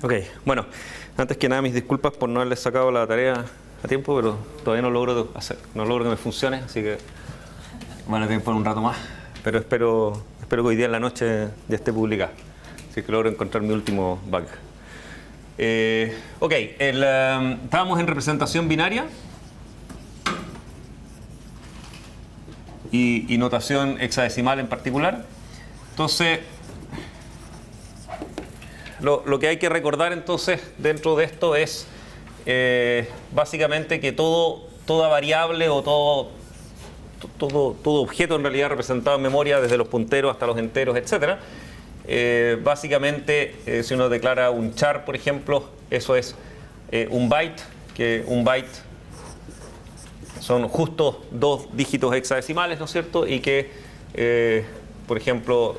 Ok, bueno, antes que nada mis disculpas por no haberles sacado la tarea a tiempo, pero todavía no logro que me funcione, así que van a tener por un rato más. Pero espero que hoy día en la noche ya esté publicada, así que logro encontrar mi último bug. Ok, estábamos en representación binaria y notación hexadecimal en particular. Entonces, lo que hay que recordar entonces dentro de esto es básicamente que toda variable o todo objeto en realidad representado en memoria, desde los punteros hasta los enteros, etc. Básicamente, si uno declara un char, por ejemplo, eso es un byte, que un byte son justo 2 dígitos hexadecimales, ¿no es cierto? Y que, por ejemplo,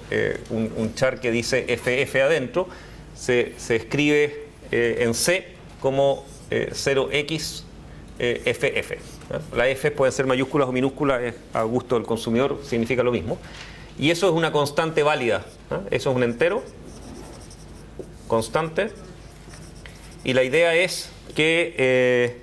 un char que dice FF adentro, se escribe en C como 0xFF. La F pueden ser mayúsculas o minúsculas, es a gusto del consumidor, significa lo mismo. Y eso es una constante válida. Eso es un entero, constante. Y la idea es que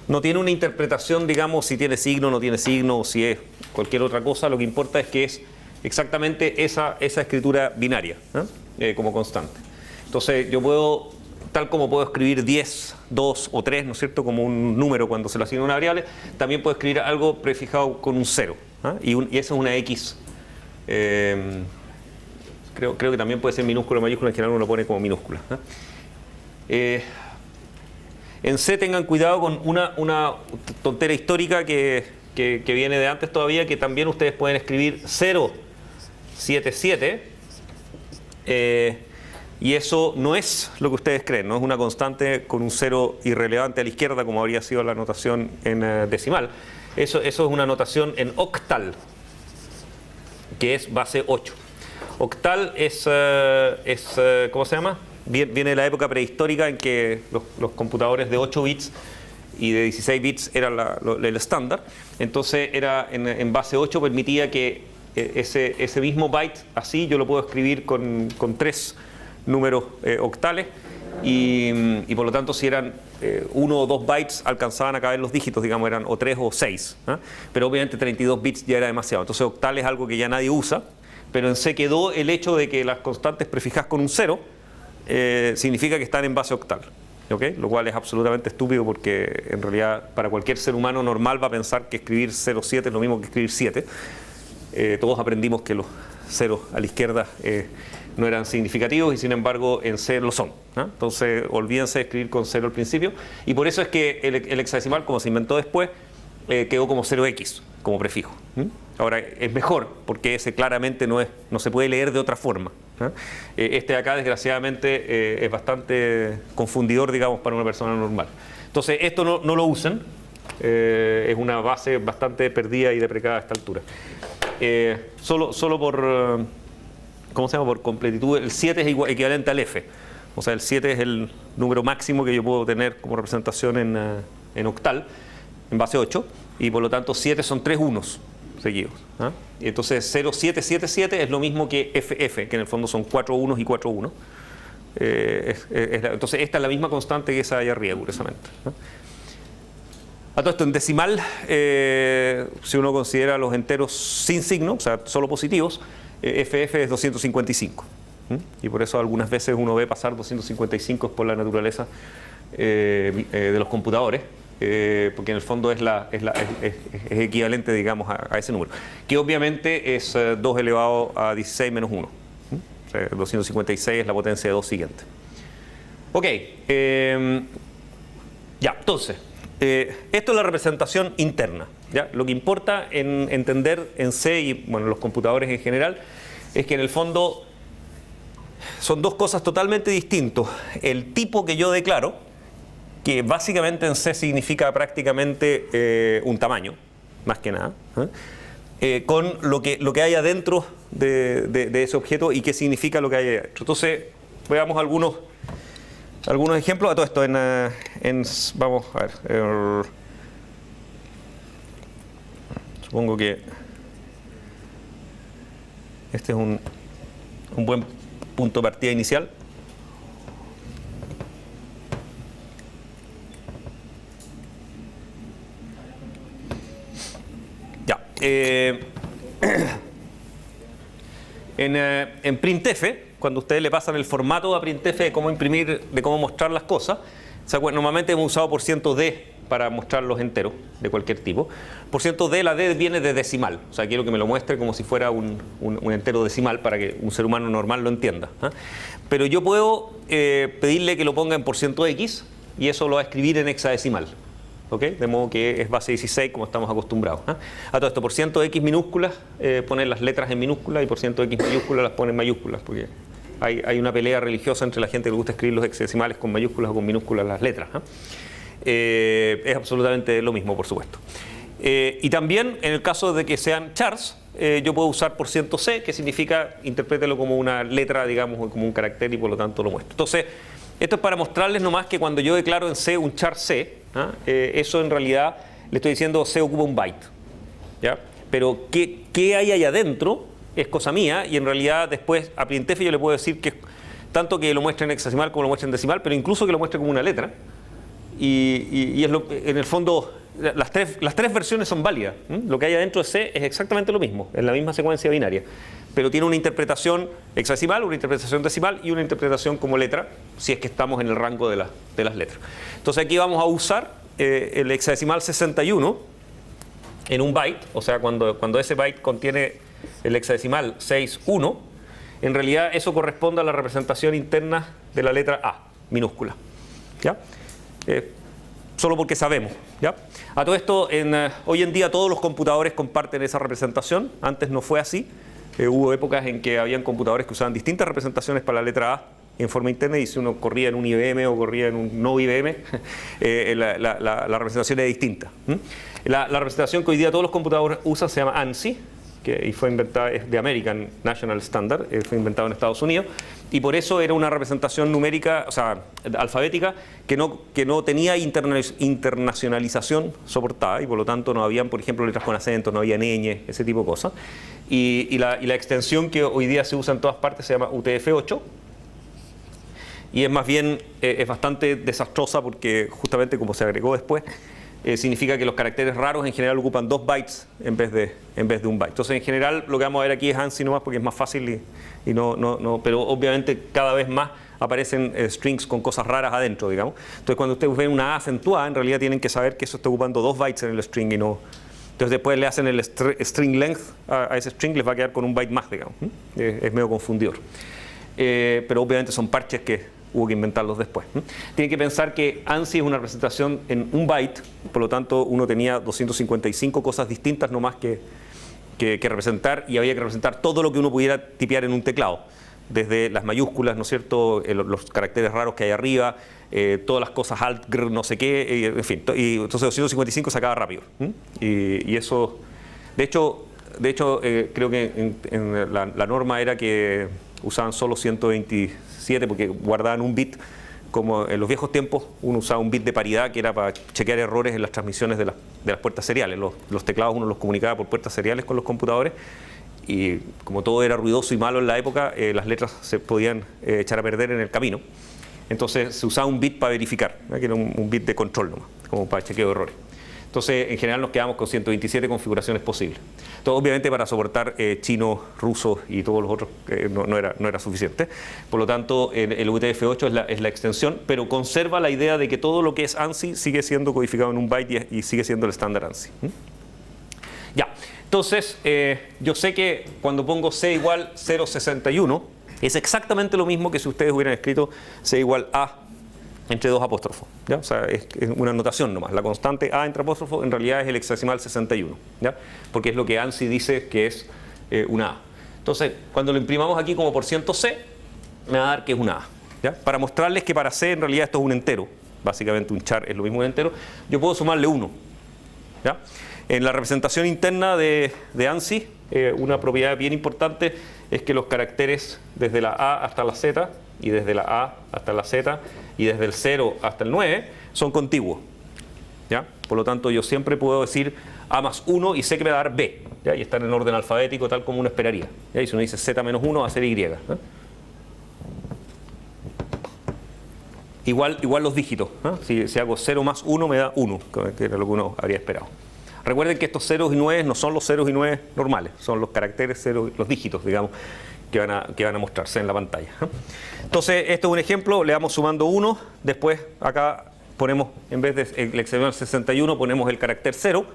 no tiene una interpretación, digamos, si tiene signo o no tiene signo, o si es cualquier otra cosa. Lo que importa es que es exactamente esa escritura binaria, como constante. Entonces yo puedo, tal como puedo escribir 10, 2 o 3, ¿no es cierto?, como un número cuando se le asigna una variable, también puedo escribir algo prefijado con un 0. Y eso es una X. Creo que también puede ser minúscula o mayúscula, en general uno lo pone como minúscula. En C tengan cuidado con una tontera histórica que viene de antes todavía, que también ustedes pueden escribir 077. Y eso no es lo que ustedes creen, no es una constante con un 0 irrelevante a la izquierda como habría sido la notación en decimal. Eso es una notación en octal, que es base 8. Octal es ¿cómo se llama? Viene de la época prehistórica en que los computadores de 8 bits y de 16 bits eran el estándar. Entonces era en base 8 permitía que ese mismo byte, así yo lo puedo escribir con 3 números octales y por lo tanto si eran 1 o 2 bytes alcanzaban a caber los dígitos, digamos, eran o 3 o 6, pero obviamente 32 bits ya era demasiado. Entonces octal es algo que ya nadie usa, pero en C quedó el hecho de que las constantes prefijas con un 0 significa que están en base octal, ¿okay? Lo cual es absolutamente estúpido porque en realidad para cualquier ser humano normal va a pensar que escribir 0,7 es lo mismo que escribir 7. Todos aprendimos que los ceros a la izquierda no eran significativos y sin embargo en C lo son, ¿no? Entonces olvídense de escribir con 0 al principio y por eso es que el hexadecimal, como se inventó después, quedó como 0x como prefijo. Ahora es mejor porque ese claramente no se puede leer de otra forma. Este de acá desgraciadamente es bastante confundidor, digamos, para una persona normal. Entonces esto no lo usen, es una base bastante perdida y deprecada a esta altura. Solo por ¿cómo se llama? Por completitud, el 7 es equivalente al F. O sea, el 7 es el número máximo que yo puedo tener como representación en octal, en base 8, y por lo tanto 7 son 3 unos seguidos. Y entonces 0777 es lo mismo que FF, que en el fondo son 4 unos y 4 unos. Entonces esta es la misma constante que esa de allá arriba, curiosamente. A todo esto, en decimal, si uno considera los enteros sin signo, o sea, solo positivos, FF es 255. Y por eso algunas veces uno ve pasar 255 por la naturaleza de los computadores, porque en el fondo es equivalente, digamos, a ese número, que obviamente es 2 elevado a 16 menos 1. O sea, 256 es la potencia de 2 siguiente. Ok, ya, entonces, esto es la representación interna, ¿ya? Lo que importa en entender en C y bueno, los computadores en general es que en el fondo son dos cosas totalmente distintas. El tipo que yo declaro, que básicamente en C significa prácticamente un tamaño, más que nada, con lo que hay adentro de ese objeto y qué significa lo que hay adentro. Entonces, veamos algunos ejemplos. A todo esto, vamos a ver, supongo que este es un buen punto de partida inicial. En printf, cuando ustedes le pasan el formato a printf de cómo imprimir, de cómo mostrar las cosas, normalmente hemos usado %d para mostrar los enteros de cualquier tipo. %d, la d viene de decimal, o sea, quiero que me lo muestre como si fuera un entero decimal para que un ser humano normal lo entienda. Pero yo puedo pedirle que lo ponga en %x y eso lo va a escribir en hexadecimal. ¿Okay? De modo que es base 16 como estamos acostumbrados. A todo esto, %x minúsculas, poner las letras en minúsculas y %x mayúsculas las pone en mayúsculas, porque hay una pelea religiosa entre la gente que le gusta escribir los hexadecimales con mayúsculas o con minúsculas las letras. Es absolutamente lo mismo, por supuesto. Y también en el caso de que sean chars, yo puedo usar %c, que significa, interprételo como una letra, digamos, o como un carácter y por lo tanto lo muestro. Entonces, esto es para mostrarles nomás que cuando yo declaro en C un char C, eso en realidad le estoy diciendo C ocupa un byte. ¿Ya? Pero ¿qué hay ahí adentro? Es cosa mía y en realidad después a printf yo le puedo decir que tanto que lo muestre en hexadecimal como lo muestre en decimal, pero incluso que lo muestre como una letra. Y es en el fondo las tres versiones son válidas. Lo que hay adentro de C es exactamente lo mismo, es la misma secuencia binaria, pero tiene una interpretación hexadecimal, una interpretación decimal y una interpretación como letra, si es que estamos en el rango de las letras. Entonces aquí vamos a usar el hexadecimal 61 en un byte, o sea, cuando ese byte contiene el hexadecimal 61, en realidad eso corresponde a la representación interna de la letra A, minúscula. ¿Ya? Solo porque sabemos. ¿Ya? A todo esto, hoy en día todos los computadores comparten esa representación. Antes no fue así. Hubo épocas en que habían computadores que usaban distintas representaciones para la letra A en forma interna, y si uno corría en un IBM o corría en un no IBM, la representación es distinta. La representación que hoy día todos los computadores usan se llama ANSI, y fue inventada, es de American National Standard, fue inventado en Estados Unidos, y por eso era una representación numérica, o sea, alfabética, que no tenía internacionalización soportada, y por lo tanto no habían, por ejemplo, letras con acentos, no había ñ, ese tipo de cosas. Y la extensión que hoy día se usa en todas partes se llama UTF-8, y es más bien, es bastante desastrosa porque justamente como se agregó después, significa que los caracteres raros en general ocupan 2 bytes en vez de un byte. Entonces, en general, lo que vamos a ver aquí es ANSI nomás porque es más fácil pero obviamente cada vez más aparecen strings con cosas raras adentro, digamos. Entonces, cuando ustedes ven una A acentuada, en realidad tienen que saber que eso está ocupando 2 bytes en el string y no. Entonces, después le hacen el string length a ese string, les va a quedar con un byte más, digamos. Es medio confundidor. Pero obviamente son parches que hubo que inventarlos después. Tienen que pensar que ANSI es una representación en un byte, por lo tanto uno tenía 255 cosas distintas nomás que representar, y había que representar todo lo que uno pudiera tipear en un teclado, desde las mayúsculas, ¿no es cierto?, los caracteres raros que hay arriba, todas las cosas alt, gr, no sé qué, en fin, y entonces 255 se acaba rápido. Y eso, de hecho creo que en la norma era que usaban solo 127 porque guardaban un bit, como en los viejos tiempos uno usaba un bit de paridad que era para chequear errores en las transmisiones de las puertas seriales. Los teclados uno los comunicaba por puertas seriales con los computadores, y como todo era ruidoso y malo en la época, las letras se podían echar a perder en el camino. Entonces se usaba un bit para verificar, ¿no? Que era un bit de control nomás, como para chequeo de errores. Entonces, en general nos quedamos con 127 configuraciones posibles. Entonces, obviamente para soportar chino, ruso y todos los otros no era suficiente. Por lo tanto, el UTF-8 es la extensión, pero conserva la idea de que todo lo que es ANSI sigue siendo codificado en un byte y sigue siendo el estándar ANSI. Ya, entonces, yo sé que cuando pongo C igual 0,61, es exactamente lo mismo que si ustedes hubieran escrito C igual A entre 2 apóstrofos, ¿ya? O sea, es una notación nomás. La constante A entre apóstrofos en realidad es el hexadecimal 61, ¿ya? Porque es lo que ANSI dice que es una A. Entonces, cuando lo imprimamos aquí como %C, me va a dar que es una A, ¿ya? Para mostrarles que para C en realidad esto es un entero, básicamente un char es lo mismo que un entero, yo puedo sumarle 1, ¿ya? En la representación interna de ANSI, una propiedad bien importante es que los caracteres desde la A hasta la Z, y desde la A hasta la Z, y desde el 0 hasta el 9 son contiguos, ¿ya? Por lo tanto, yo siempre puedo decir A más 1 y sé que me va a dar B, ¿ya? Y están en orden alfabético tal como uno esperaría, ¿ya? Y si uno dice Z menos 1 va a ser Y, ¿eh? Igual los dígitos, ¿eh? Si hago 0 más 1 me da 1, que era lo que uno habría esperado. Recuerden que estos ceros y nueves no son los ceros y nueves normales, son los caracteres ceros, los dígitos, digamos, que van a mostrarse en la pantalla. Entonces, esto es un ejemplo, le vamos sumando 1, después acá ponemos, en vez del hexadecimal 61, ponemos el carácter 0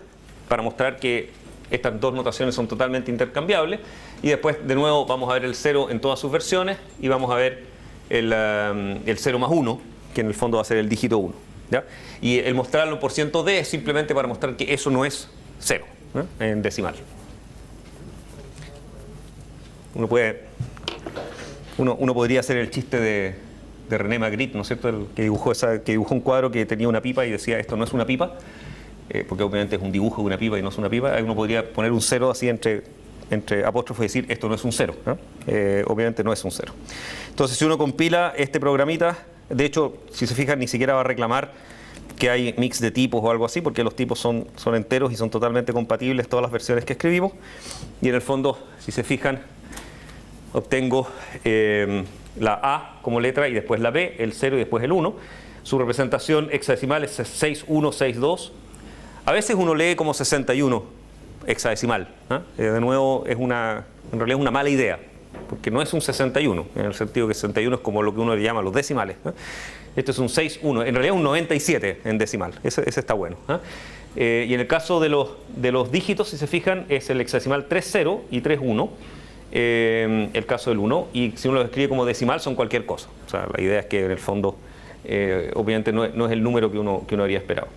para mostrar que estas dos notaciones son totalmente intercambiables, y después de nuevo vamos a ver el 0 en todas sus versiones y vamos a ver el 0 más 1, que en el fondo va a ser el dígito 1. ¿Ya? Y el mostrarlo en porciento d es simplemente para mostrar que eso no es 0, ¿no? En decimal. Uno podría hacer el chiste de René Magritte, ¿no es cierto? El que dibujó un cuadro que tenía una pipa y decía esto no es una pipa, porque obviamente es un dibujo de una pipa y no es una pipa. Ahí uno podría poner un 0 así entre apóstrofos y decir esto no es un 0, ¿no? Obviamente no es un 0. Entonces, si uno compila este programita, de hecho, si se fijan, ni siquiera va a reclamar que hay mix de tipos o algo así, porque los tipos son enteros y son totalmente compatibles todas las versiones que escribimos. Y en el fondo, si se fijan, obtengo la A como letra y después la B, el 0 y después el 1. Su representación hexadecimal es 6162. A veces uno lee como 61 hexadecimal, ¿eh? De nuevo, en realidad es una mala idea, porque no es un 61, en el sentido que 61 es como lo que uno le llama los decimales, ¿eh? Esto es un 61, en realidad es un 97 en decimal, ese está bueno, ¿eh? Y en el caso de los dígitos, si se fijan, es el hexadecimal 30 y 31, el caso del 1, y si uno lo escribe como decimal son cualquier cosa. O sea, la idea es que en el fondo, obviamente no es el número que uno habría esperado.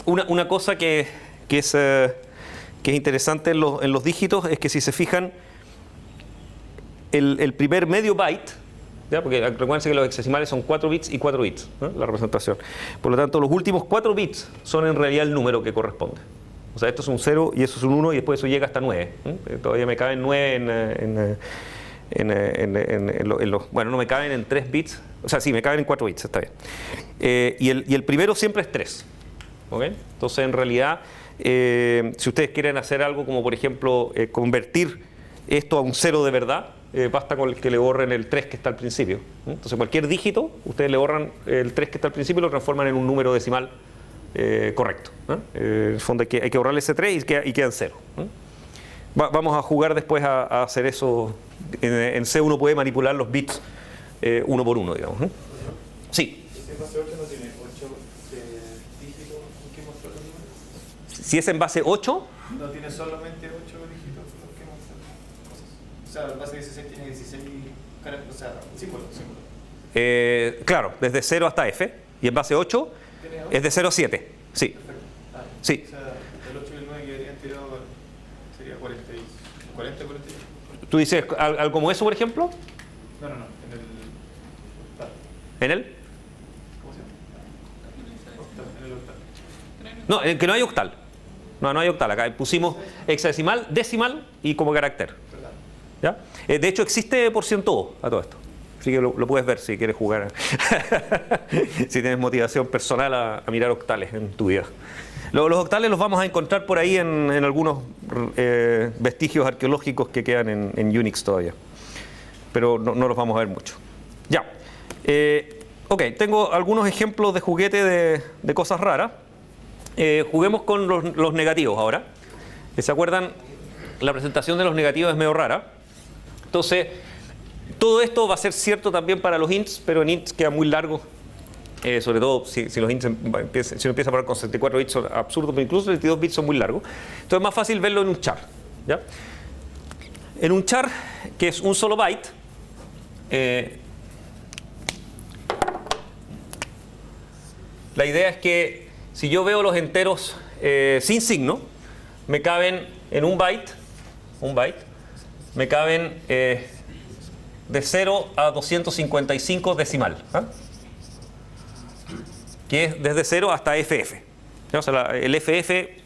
Una cosa que es interesante en los dígitos es que, si se fijan, el primer medio byte, ¿ya? Porque recuerden que los hexadecimales son 4 bits y 4 bits, ¿no? La representación. Por lo tanto, los últimos 4 bits son en realidad el número que corresponde. O sea, esto es un 0 y eso es un 1 y después eso llega hasta 9. Todavía me caben 9 bueno, no me caben en 3 bits. O sea, sí, me caben en 4 bits, está bien. Y el primero siempre es 3. ¿Okay? Entonces, en realidad, si ustedes quieren hacer algo como, por ejemplo, convertir esto a un 0 de verdad, basta con que le borren el 3 que está al principio. Entonces, cualquier dígito, ustedes le borran el 3 que está al principio y lo transforman en un número decimal correcto. En el fondo hay que borrarle ese 3 y quedan 0. Vamos a jugar después a hacer eso. En C uno puede manipular los bits uno por uno, digamos. Sí. Si es en base 8, no tiene solamente 8 dígitos los que mostrar. O sea, en base 16 tiene 16 caracteres, o sea, símbolos. Claro, desde 0 hasta F. Y en base 8 es de 0 a 7. Sí. Perfecto. Sí. O sea, el 8 y el 9 quedarían tirados, sería 40, 41. ¿Tú dices algo como eso, por ejemplo? No, en el octal. ¿En el? ¿Cómo se llama? Octal, en el octal. No, que no hay octal. No hay octal. Acá pusimos hexadecimal, decimal y como carácter. ¿Ya? De hecho, existe porciento a todo esto. Así que lo puedes ver si quieres jugar. Si tienes motivación personal a mirar octales en tu vida. Los octales los vamos a encontrar por ahí en algunos vestigios arqueológicos que quedan en Unix todavía. Pero no los vamos a ver mucho. Ya. Ok, tengo algunos ejemplos de juguete de cosas raras. Juguemos con los negativos ahora. ¿Se acuerdan? La presentación de los negativos es medio rara. Entonces, todo esto va a ser cierto también para los ints, pero en ints queda muy largo. Sobre todo si los ints si uno empieza a poner con 64 bits son absurdos, pero incluso 32 bits son muy largos. Entonces es más fácil verlo en un char, ¿ya? En un char, que es un solo byte, la idea es que si yo veo los enteros sin signo, me caben en un byte, me caben de 0 a 255 decimal, ¿eh? Que es desde 0 hasta FF. ¿Ya? O sea, el FF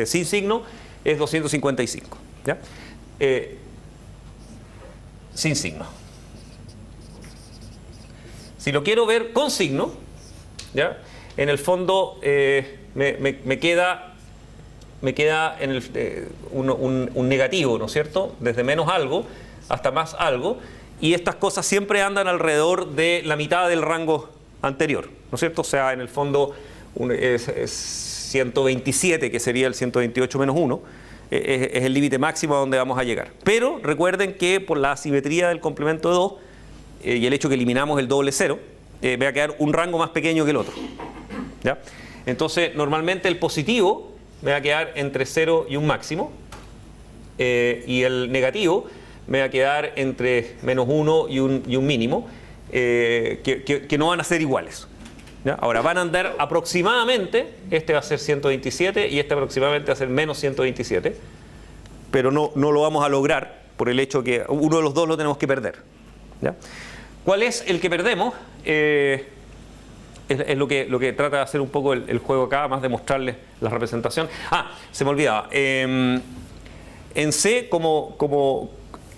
sin signo es 255. ¿Ya? Sin signo. Si lo quiero ver con signo, ¿ya? En el fondo me queda en un negativo, ¿no es cierto? Desde menos algo hasta más algo, y estas cosas siempre andan alrededor de la mitad del rango anterior, ¿no es cierto? O sea, en el fondo es 127, que sería el 128 menos 1, es el límite máximo a donde vamos a llegar. Pero recuerden que por la asimetría del complemento de 2 y el hecho que eliminamos el doble cero, va a quedar un rango más pequeño que el otro. ¿Ya? Entonces, normalmente el positivo me va a quedar entre 0 y un máximo, y el negativo me va a quedar entre menos 1 y un mínimo, que no van a ser iguales. ¿Ya? Ahora, van a andar aproximadamente, este va a ser 127 y este aproximadamente va a ser menos 127, pero no lo vamos a lograr por el hecho que uno de los dos lo tenemos que perder. ¿Ya? ¿Cuál es el que perdemos? Es lo que trata de hacer un poco el juego acá, más de mostrarles la representación. Se me olvidaba. En C, como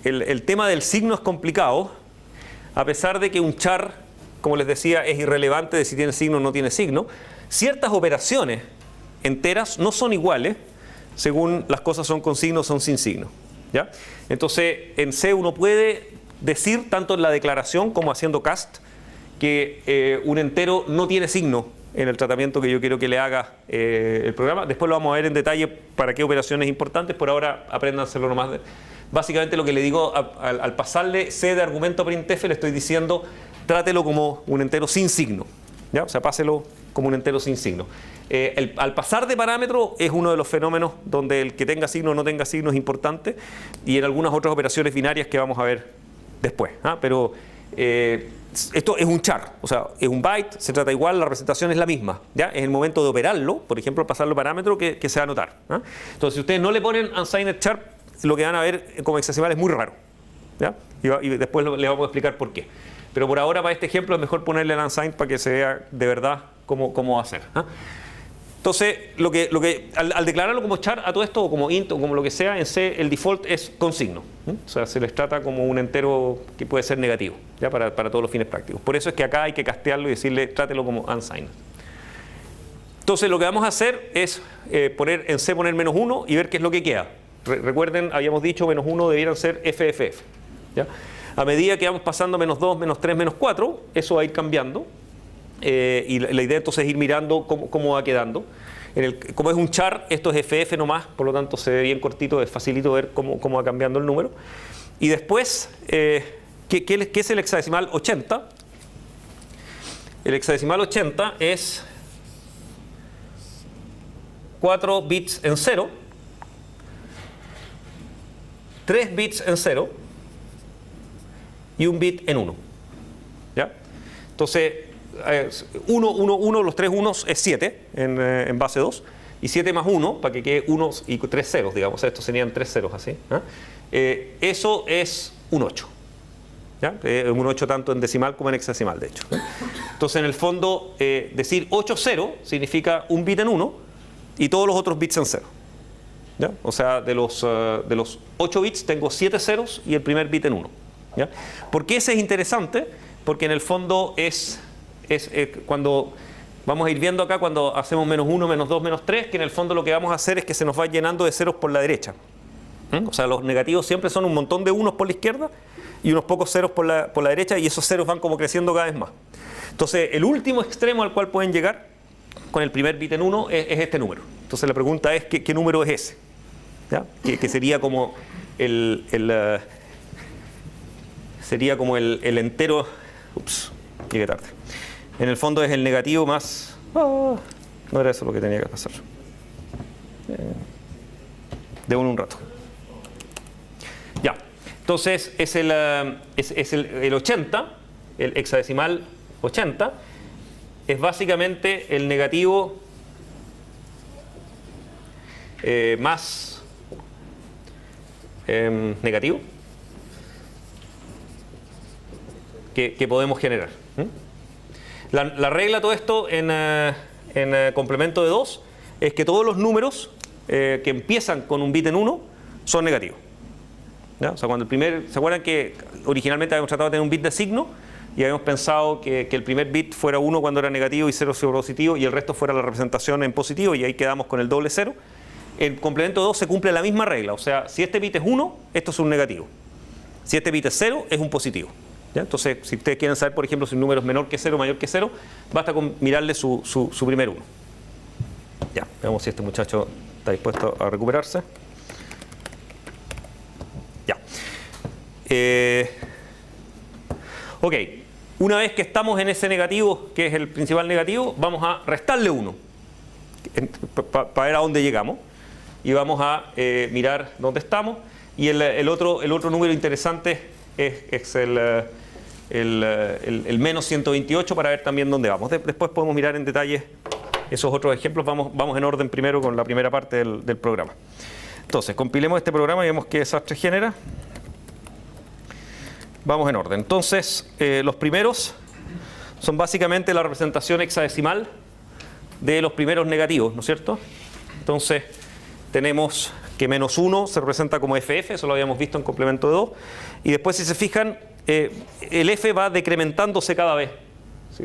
el tema del signo es complicado, a pesar de que un char, como les decía, es irrelevante de si tiene signo o no tiene signo, ciertas operaciones enteras no son iguales según las cosas son con signo o son sin signo. ¿Ya? Entonces, en C uno puede decir, tanto en la declaración como haciendo cast, que un entero no tiene signo en el tratamiento que yo quiero que le haga el programa. Después lo vamos a ver en detalle para qué operaciones importantes. Por ahora apréndanselo nomás. Básicamente lo que le digo al pasarle C de argumento a printf, le estoy diciendo trátelo como un entero sin signo. ¿Ya? O sea, páselo como un entero sin signo. Al pasar de parámetro es uno de los fenómenos donde el que tenga signo o no tenga signo es importante, y en algunas otras operaciones binarias que vamos a ver después. Pero esto es un char, o sea, es un byte, se trata igual, la representación es la misma. ¿Ya? Es el momento de operarlo, por ejemplo, al pasarlo a parámetro, que se va a notar. Entonces, si ustedes no le ponen unsigned char, lo que van a ver como hexadecimal es muy raro. ¿Ya? Y después les vamos a explicar por qué. Pero por ahora, para este ejemplo, es mejor ponerle el unsigned para que se vea de verdad cómo va a ser. Entonces, al declararlo como char a todo esto, o como int, o como lo que sea, en C el default es con signo. O sea, se les trata como un entero que puede ser negativo, ¿ya? Para todos los fines prácticos. Por eso es que acá hay que castearlo y decirle, trátelo como unsigned. Entonces, lo que vamos a hacer es en C poner menos 1 y ver qué es lo que queda. Recuerden, habíamos dicho menos 1 debieran ser FFF. ¿Ya? A medida que vamos pasando menos 2, menos 3, menos 4, eso va a ir cambiando. Y la idea entonces es ir mirando cómo va quedando. Como es un char, esto es FF nomás, por lo tanto se ve bien cortito, es facilito ver cómo va cambiando el número. Y después, ¿qué es el hexadecimal 80? El hexadecimal 80 es 4 bits en 0, 3 bits en 0 y un bit en 1. ¿Ya? Entonces, 1, 1, 1, los 3 unos es 7 en base 2, y 7 más 1, para que quede 1 y 3 ceros, digamos, estos serían 3 ceros así. Eso es un 8. ¿Ya? Un 8 tanto en decimal como en hexadecimal, de hecho. Entonces, en el fondo, decir 8, 0 significa un bit en 1 y todos los otros bits en 0. ¿Ya? O sea, de los 8 bits tengo 7 ceros y el primer bit en 1. ¿Ya? ¿Por qué ese es interesante? Porque en el fondo es cuando vamos a ir viendo acá, cuando hacemos menos 1, menos 2, menos 3, que en el fondo lo que vamos a hacer es que se nos va llenando de ceros por la derecha. O sea, los negativos siempre son un montón de unos por la izquierda y unos pocos ceros por la derecha, y esos ceros van como creciendo cada vez más. Entonces, el último extremo al cual pueden llegar con el primer bit en 1 es este número. Entonces, la pregunta es, ¿qué número es ese? ¿Ya? Que sería como sería como el entero. Ups, llegué tarde. En el fondo es el negativo más. No era eso lo que tenía que pasar. Debo un rato. Ya. Entonces es el 80, el hexadecimal 80, es básicamente el negativo más negativo que podemos generar. La regla de todo esto en complemento de 2 es que todos los números que empiezan con un bit en 1 son negativos. ¿Ya? O sea, ¿se acuerdan que originalmente habíamos tratado de tener un bit de signo y habíamos pensado que el primer bit fuera 1 cuando era negativo y 0 si fuera positivo, y el resto fuera la representación en positivo, y ahí quedamos con el doble 0? En complemento de 2 se cumple la misma regla. O sea, si este bit es 1, esto es un negativo. Si este bit es 0, es un positivo. ¿Ya? Entonces, si ustedes quieren saber, por ejemplo, si un número es menor que 0 o mayor que 0, basta con mirarle su primer 1. Ya, veamos si este muchacho está dispuesto a recuperarse. Ya. Ok, una vez que estamos en ese negativo, que es el principal negativo, vamos a restarle 1 para ver a dónde llegamos. Y vamos a mirar dónde estamos. Y el otro número interesante es el menos 128 para ver también dónde vamos. Después podemos mirar en detalle esos otros ejemplos. Vamos en orden primero con la primera parte del programa. Entonces, compilemos este programa y vemos qué desastre genera. Vamos en orden. Entonces, los primeros son básicamente la representación hexadecimal de los primeros negativos, ¿no es cierto? Entonces, tenemos que menos 1 se representa como FF, eso lo habíamos visto en complemento de 2. Y después, si se fijan, el F va decrementándose cada vez.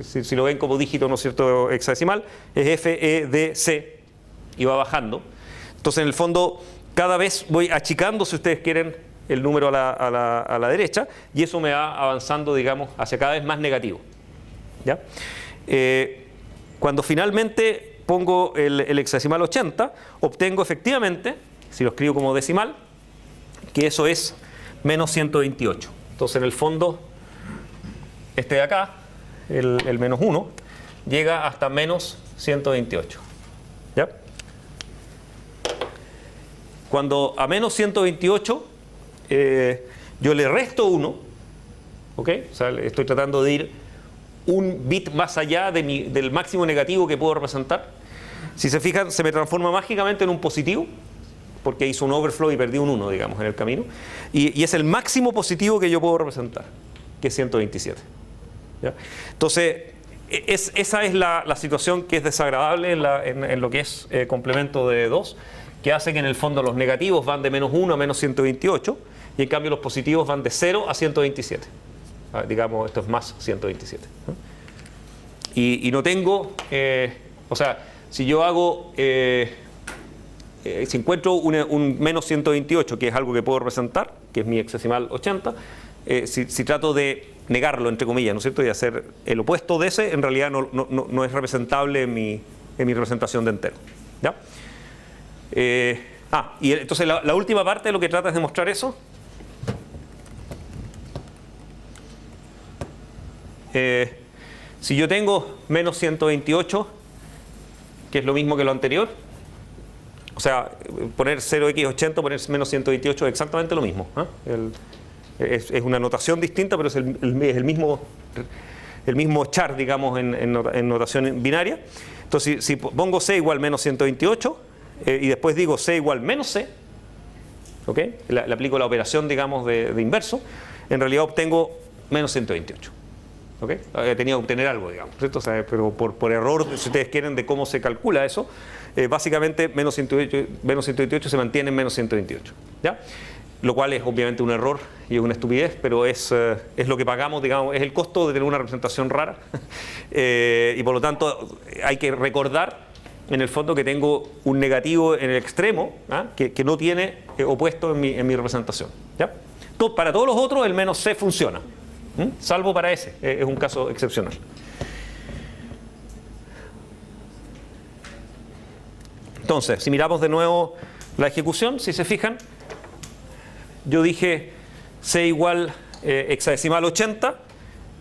Si lo ven como dígito, ¿no es cierto?, hexadecimal, es F, E, D, C, y va bajando. Entonces, en el fondo, cada vez voy achicando, si ustedes quieren, el número a la derecha, y eso me va avanzando, digamos, hacia cada vez más negativo. ¿Ya? Cuando finalmente pongo el hexadecimal 80, obtengo efectivamente, si lo escribo como decimal, que eso es menos 128. Entonces, en el fondo, este de acá, el menos 1, llega hasta menos 128. ¿Ya? Cuando a menos 128 yo le resto 1, ¿ok? O sea, estoy tratando de ir un bit más allá del máximo negativo que puedo representar. Si se fijan, se me transforma mágicamente en un positivo, porque hizo un overflow y perdí un 1, digamos, en el camino. Y es el máximo positivo que yo puedo representar, que es 127. ¿Ya? Entonces, esa es la situación que es desagradable en lo que es complemento de 2, que hace que en el fondo los negativos van de menos 1 a menos 128, y en cambio los positivos van de 0 a 127. Digamos, esto es más 127. ¿No? Y no tengo, o sea, si yo hago, si encuentro un menos 128, que es algo que puedo representar, que es mi hexadecimal 80, si trato de negarlo, entre comillas, ¿no es cierto?, y hacer el opuesto de ese, en realidad no es representable en mi representación de entero. ¿Ya? Y entonces la última parte de lo que trata es demostrar eso. Si yo tengo menos 128, que es lo mismo que lo anterior, o sea, poner 0x80, poner menos 128 es exactamente lo mismo. Es una notación distinta, pero es el mismo char, digamos, en notación binaria. Entonces, si pongo c igual menos 128 y después digo c igual menos c, ¿ok? Le aplico la operación, digamos, de inverso, en realidad obtengo menos 128. ¿Okay? Tenía que obtener algo, digamos, ¿cierto? O sea, pero por error, si ustedes quieren, de cómo se calcula eso, básicamente menos 128 se mantiene en menos 128. ¿Ya? Lo cual es obviamente un error y es una estupidez, pero es lo que pagamos, digamos, es el costo de tener una representación rara. Y por lo tanto hay que recordar en el fondo que tengo un negativo en el extremo, que no tiene opuesto en mi representación. ¿Ya? Para todos los otros el menos c funciona. Salvo para ese, es un caso excepcional. Entonces, si miramos de nuevo la ejecución, si se fijan, yo dije c igual hexadecimal 80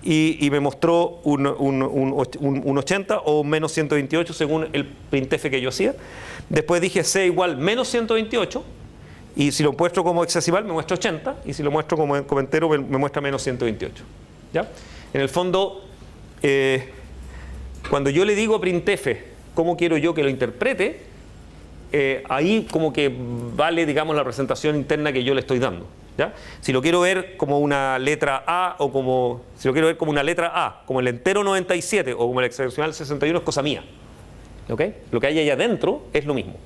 y me mostró un 80 o un menos 128 según el printf que yo hacía. Después dije c igual menos 128. Y si lo muestro como hexadecimal me muestra 80, y si lo muestro como entero me muestra menos 128. ¿Ya? En el fondo, cuando yo le digo a printf cómo quiero yo que lo interprete, ahí como que vale, digamos, la representación interna que yo le estoy dando. ¿Ya? Si lo quiero ver como una letra A, o si lo quiero ver como una letra A, como el entero 97 o como el hexadecimal 61, es cosa mía. ¿Okay? Lo que hay allá adentro es lo mismo.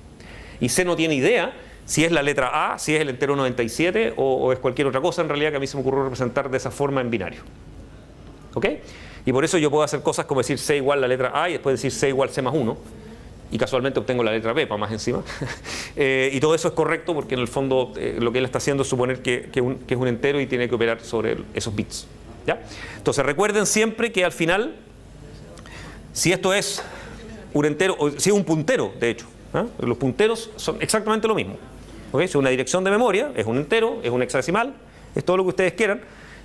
Y C no tiene idea si es la letra A, si es el entero 97 o es cualquier otra cosa en realidad que a mí se me ocurrió representar de esa forma en binario. ¿Ok? Y por eso yo puedo hacer cosas como decir C igual la letra A y después decir C igual C más 1. Y casualmente obtengo la letra B para más encima. Y todo eso es correcto porque en el fondo lo que él está haciendo es suponer que es un entero y tiene que operar sobre esos bits. ¿Ya? Entonces recuerden siempre que al final, si esto es un entero, o si es un puntero, de hecho. Los punteros son exactamente lo mismo. ¿Okay? Si es una dirección de memoria, es un entero, es un hexadecimal, es todo lo que ustedes quieran,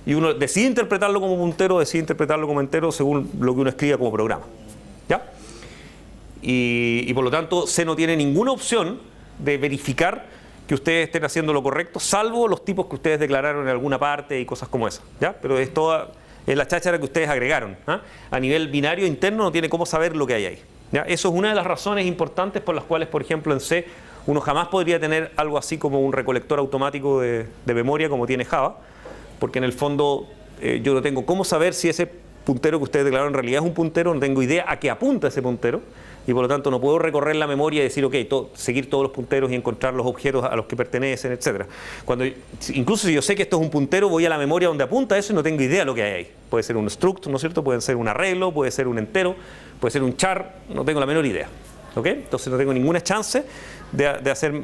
y uno decide interpretarlo como puntero, decide interpretarlo como entero según lo que uno escriba como programa. ¿Ya? Y por lo tanto, C no tiene ninguna opción de verificar que ustedes estén haciendo lo correcto, salvo los tipos que ustedes declararon en alguna parte y cosas como esas. ¿Ya? Pero es la cháchara que ustedes agregaron. A nivel binario interno no tiene cómo saber lo que hay ahí. ¿Ya? Eso es una de las razones importantes por las cuales, por ejemplo, en C uno jamás podría tener algo así como un recolector automático de memoria como tiene Java, porque en el fondo yo no tengo cómo saber si ese puntero que ustedes declararon en realidad es un puntero, no tengo idea a qué apunta ese puntero, y por lo tanto no puedo recorrer la memoria y decir, ok, seguir todos los punteros y encontrar los objetos a los que pertenecen, etc. Incluso si yo sé que esto es un puntero, voy a la memoria donde apunta eso y no tengo idea de lo que hay ahí. Puede ser un struct, ¿no es cierto? Puede ser un arreglo, puede ser un entero, puede ser un char, no tengo la menor idea. ¿Ok? Entonces no tengo ninguna chance de hacer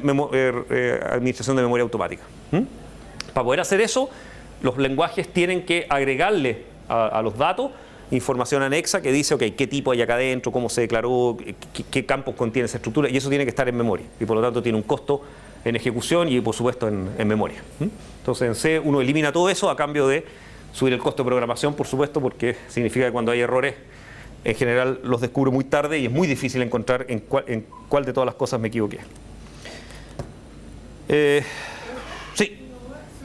administración de memoria automática. Para poder hacer eso, los lenguajes tienen que agregarle a los datos información anexa que dice, ok, qué tipo hay acá adentro, cómo se declaró, qué campos contiene esa estructura, y eso tiene que estar en memoria. Y por lo tanto tiene un costo en ejecución y por supuesto en memoria. Entonces en C uno elimina todo eso a cambio de subir el costo de programación, por supuesto, porque significa que cuando hay errores, en general los descubro muy tarde y es muy difícil encontrar en cuál de todas las cosas me equivoqué. Sí. Si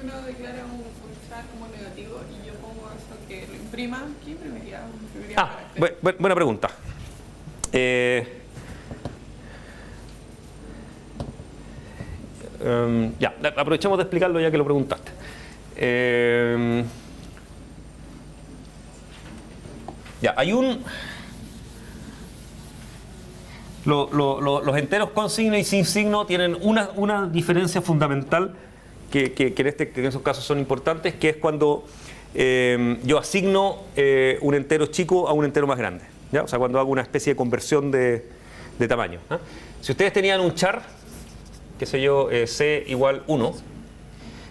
uno declara un char como negativo y yo pongo eso que lo imprima, ¿qué imprimiría? Buena pregunta. Ya, aprovechemos de explicarlo ya que lo preguntaste. Ya, hay los enteros con signo y sin signo tienen una diferencia fundamental que en esos casos son importantes, que es cuando yo asigno un entero chico a un entero más grande. ¿Ya? O sea, cuando hago una especie de conversión de tamaño. Si ustedes tenían un char, qué sé yo, C igual 1,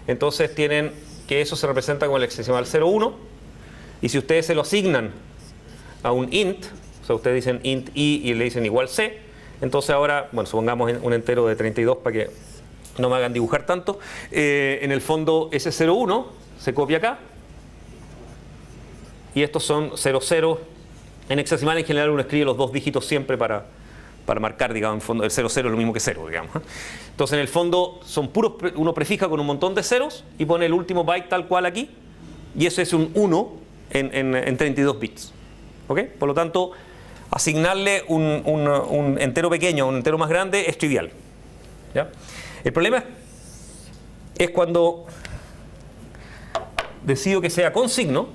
entonces tienen que eso se representa como el hexadecimal 0,1, y si ustedes se lo asignan a un int, o sea, ustedes dicen int i y le dicen igual c, entonces ahora, bueno, supongamos un entero de 32 para que no me hagan dibujar tanto, en el fondo ese 0,1 se copia acá, y estos son 0,0. En hexadecimal en general uno escribe los dos dígitos siempre para marcar, digamos, en fondo el 0,0 es lo mismo que 0, digamos. Entonces en el fondo son puros, uno prefija con un montón de ceros y pone el último byte tal cual aquí, y eso es un 1 en 32 bits. ¿Okay? Por lo tanto, asignarle un entero pequeño a un entero más grande es trivial. ¿Ya? El problema es cuando decido que sea con signo.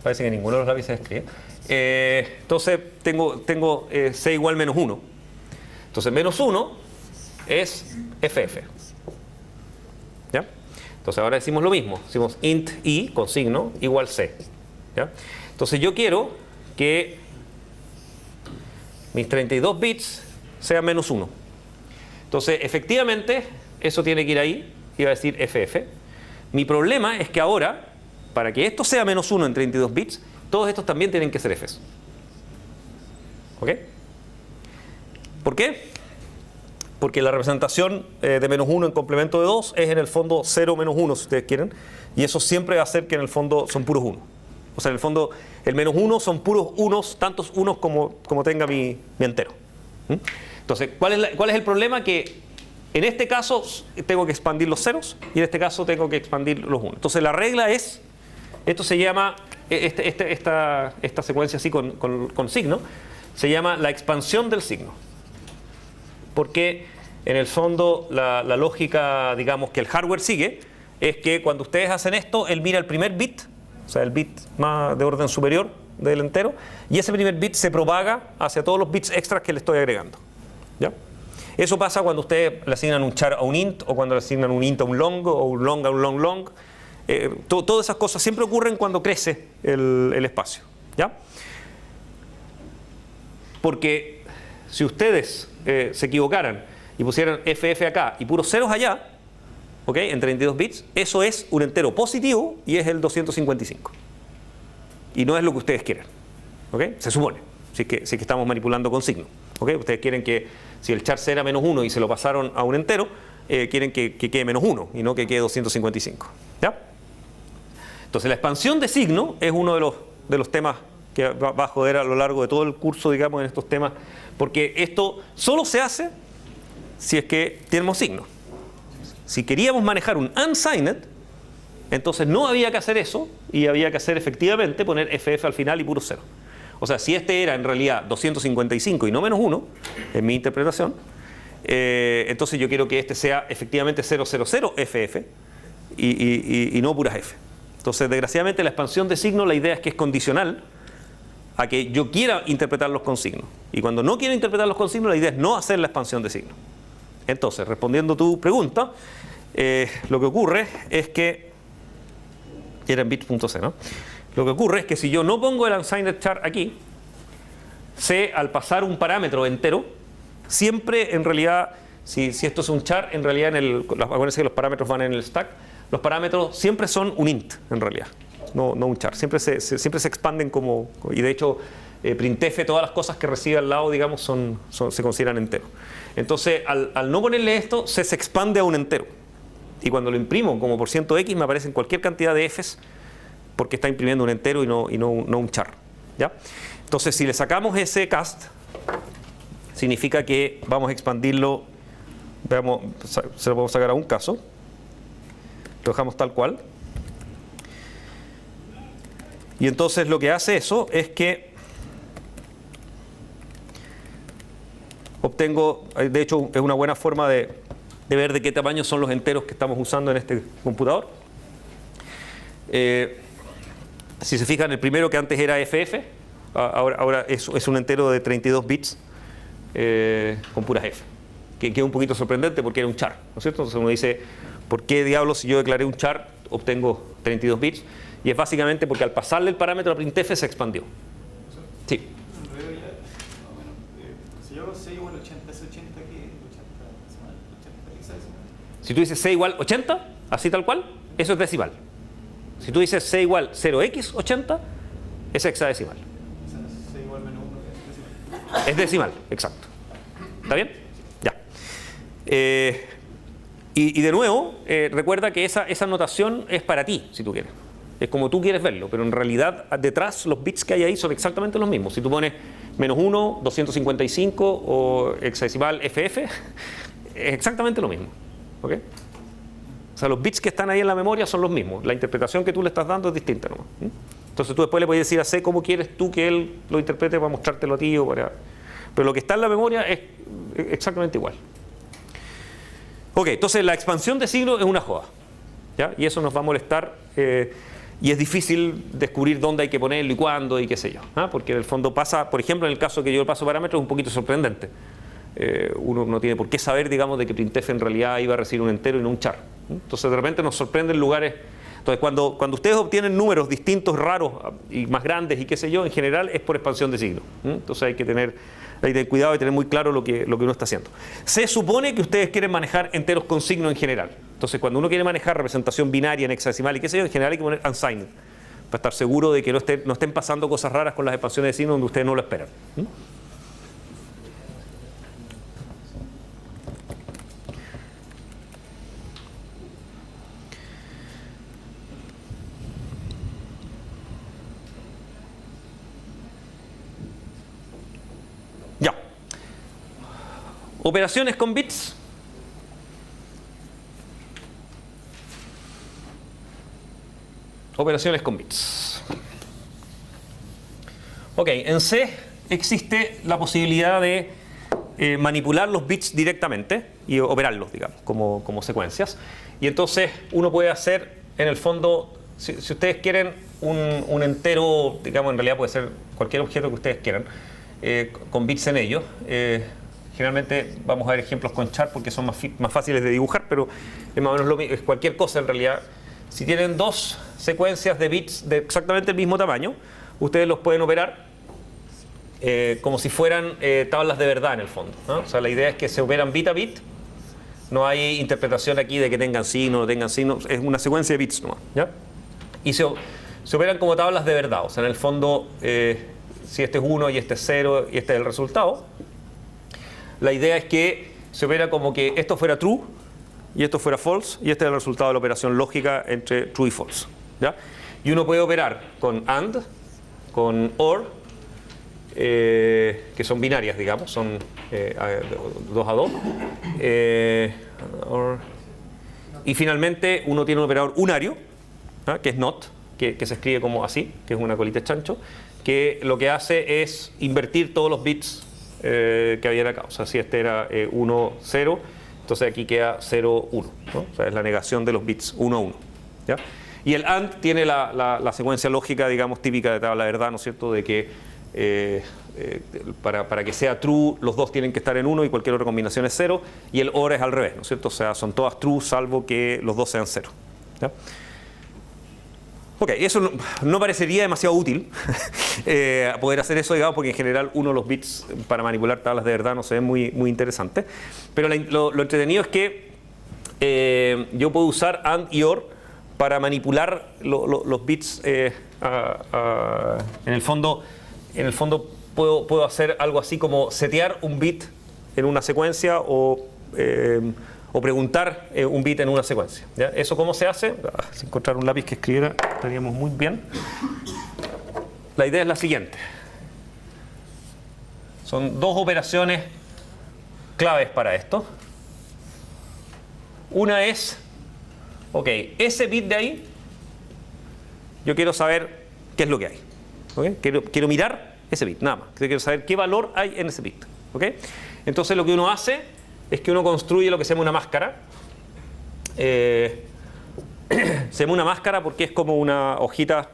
Parece que ninguno de los lápices escribe. Entonces tengo c igual menos 1. Entonces menos 1 es ff. ¿Ya? Entonces ahora decimos lo mismo. Decimos int i con signo igual c. ¿Ya? Entonces yo quiero que mis 32 bits sean menos 1. Entonces efectivamente eso tiene que ir ahí y va a decir ff. Mi problema es que ahora, para que esto sea menos 1 en 32 bits, todos estos también tienen que ser fs. ¿Ok? ¿Por qué? Porque la representación de menos 1 en complemento de 2 es en el fondo 0 menos 1, si ustedes quieren, y eso siempre va a ser que en el fondo son puros 1. O sea, en el fondo, el menos 1 son puros unos, tantos unos como tenga mi entero. Entonces, ¿cuál es el problema? Que en este caso tengo que expandir los ceros y en este caso tengo que expandir los 1. Entonces, la regla es, esto se llama, esta secuencia así con signo, se llama la expansión del signo. Porque en el fondo la lógica, digamos, que el hardware sigue, es que cuando ustedes hacen esto, él mira el primer bit, o sea, el bit más de orden superior del entero, y ese primer bit se propaga hacia todos los bits extras que le estoy agregando. ¿Ya? Eso pasa cuando ustedes le asignan un char a un int, o cuando le asignan un int a un long, o un long a un long. Todas esas cosas siempre ocurren cuando crece el espacio. ¿Ya? Porque si ustedes se equivocaran y pusieran ff acá y puros ceros allá, ¿okay? En 32 bits, eso es un entero positivo y es el 255. Y no es lo que ustedes quieren. ¿Okay? Se supone. si es que estamos manipulando con signo. ¿Okay? Ustedes quieren que, si el char C era -1 y se lo pasaron a un entero, quieren que quede -1 y no que quede 255. ¿Ya? Entonces la expansión de signo es uno de los temas que va a joder a lo largo de todo el curso, digamos, en estos temas, porque esto solo se hace si es que tenemos signo. Si queríamos manejar un unsigned, entonces no había que hacer eso y había que hacer efectivamente poner FF al final y puro 0. O sea, si este era en realidad 255 y no -1, en mi interpretación, entonces yo quiero que este sea efectivamente 000 FF y no puras F. Entonces, desgraciadamente, la expansión de signo, la idea es que es condicional a que yo quiera interpretarlos con signo. Y cuando no quiero interpretarlos con signo, la idea es no hacer la expansión de signo. Entonces, respondiendo a tu pregunta, lo que ocurre es que era en bits.c, ¿no? Lo que ocurre es que si yo no pongo el unsigned char aquí, C, al pasar un parámetro entero, siempre en realidad, si esto es un char, en realidad acuérdense que los parámetros van en el stack, los parámetros siempre son un int en realidad, no un char, siempre se expanden como, y de hecho printf, todas las cosas que recibe al lado, digamos, se consideran enteros. Entonces, al no ponerle esto, se expande a un entero. Y cuando lo imprimo como %x, me aparecen cualquier cantidad de f's, porque está imprimiendo un entero y no un char. ¿Ya? Entonces, si le sacamos ese cast, significa que vamos a expandirlo, veamos, se lo podemos sacar a un caso, lo dejamos tal cual. Y entonces lo que hace eso es que obtengo, de hecho es una buena forma de ver de qué tamaño son los enteros que estamos usando en este computador. Si se fijan, el primero que antes era FF, ahora es un entero de 32 bits con puras F, que es un poquito sorprendente porque era un char, ¿no es cierto? Entonces uno dice, ¿por qué diablos si yo declaré un char obtengo 32 bits? Y es básicamente porque al pasarle el parámetro a printf se expandió. Sí. Si yo hago C igual 80, ¿es 80 qué? 80 decimal, 80 hexadecimal. Si tú dices C igual 80, así tal cual, eso es decimal. Si tú dices C igual 0x80, es hexadecimal. C igual -1 es decimal. Es decimal, exacto. ¿Está bien? Ya. Y de nuevo, recuerda que esa notación es para ti, si tú quieres. Es como tú quieres verlo, pero en realidad detrás los bits que hay ahí son exactamente los mismos. Si tú pones -1, 255 o hexadecimal FF, es exactamente lo mismo. ¿Ok? O sea, los bits que están ahí en la memoria son los mismos. La interpretación que tú le estás dando es distinta nomás. Entonces tú después le puedes decir a C cómo quieres tú que él lo interprete para mostrártelo a ti o para... Pero lo que está en la memoria es exactamente igual. Ok, entonces la expansión de signo es una joda, ¿ya? Y eso nos va a molestar y es difícil descubrir dónde hay que ponerlo y cuándo y qué sé yo, ¿ah? Porque en el fondo pasa, por ejemplo, en el caso que yo paso parámetros es un poquito sorprendente. Uno no tiene por qué saber, digamos, de que printf en realidad iba a recibir un entero y no un char. Entonces de repente nos sorprenden lugares. Entonces cuando ustedes obtienen números distintos, raros y más grandes y qué sé yo, en general es por expansión de signo. Entonces hay que tener cuidado y tener muy claro lo que uno está haciendo. Se supone que ustedes quieren manejar enteros con signo en general. Entonces cuando uno quiere manejar representación binaria en hexadecimal y qué sé yo, en general hay que poner unsigned, para estar seguro de que no estén pasando cosas raras con las expansiones de signo donde ustedes no lo esperan. Ya. Operaciones con bits. Operaciones con bits. Ok, en C existe la posibilidad de manipular los bits directamente y operarlos, digamos, como secuencias. Y entonces uno puede hacer, en el fondo, si ustedes quieren un entero, digamos, en realidad puede ser cualquier objeto que ustedes quieran, con bits en ellos. Generalmente vamos a ver ejemplos con char porque son más fáciles de dibujar, pero es más o menos lo mismo, es cualquier cosa en realidad. Si tienen dos secuencias de bits de exactamente el mismo tamaño, ustedes los pueden operar como si fueran tablas de verdad en el fondo, ¿no? O sea, la idea es que se operan bit a bit. No hay interpretación aquí de que tengan signo o no tengan signo, es una secuencia de bits nomás, ¿ya? Y se operan como tablas de verdad, o sea, en el fondo si este es 1 y este es 0 y este es el resultado, la idea es que se opera como que esto fuera true y esto fuera false, y este es el resultado de la operación lógica entre true y false, ¿ya? Y uno puede operar con AND, con OR, que son binarias, digamos, son 2 a 2. Y finalmente uno tiene un operador unario, que es NOT, que se escribe como así, que es una colita de chancho, que lo que hace es invertir todos los bits que había acá. O sea, si este era 1, 0, entonces aquí queda 0, 1, ¿no? O sea, es la negación de los bits 1 a 1, ¿ya? Y el AND tiene la secuencia lógica, digamos, típica de tabla de verdad, ¿no es cierto?, de que para que sea true, los dos tienen que estar en 1 y cualquier otra combinación es 0, y el OR es al revés, ¿no es cierto? O sea, son todas true salvo que los dos sean 0, ¿ya? Ok, eso no parecería demasiado útil poder hacer eso, digamos, porque en general uno de los bits para manipular tablas de verdad no se ve muy interesante. Pero lo entretenido es que yo puedo usar AND y OR para manipular los bits. En el fondo puedo hacer algo así como setear un bit en una secuencia o preguntar un bit en una secuencia, ¿ya? ¿Eso cómo se hace? Si encontrar un lápiz que escribiera estaríamos muy bien. La idea es la siguiente. Son dos operaciones claves para esto. Una es, ok, ese bit de ahí, yo quiero saber qué es lo que hay. ¿Okay? Quiero mirar ese bit, nada más. Quiero saber qué valor hay en ese bit. ¿Okay? Entonces lo que uno hace es que uno construye lo que se llama una máscara. Se llama una máscara porque es como una hojita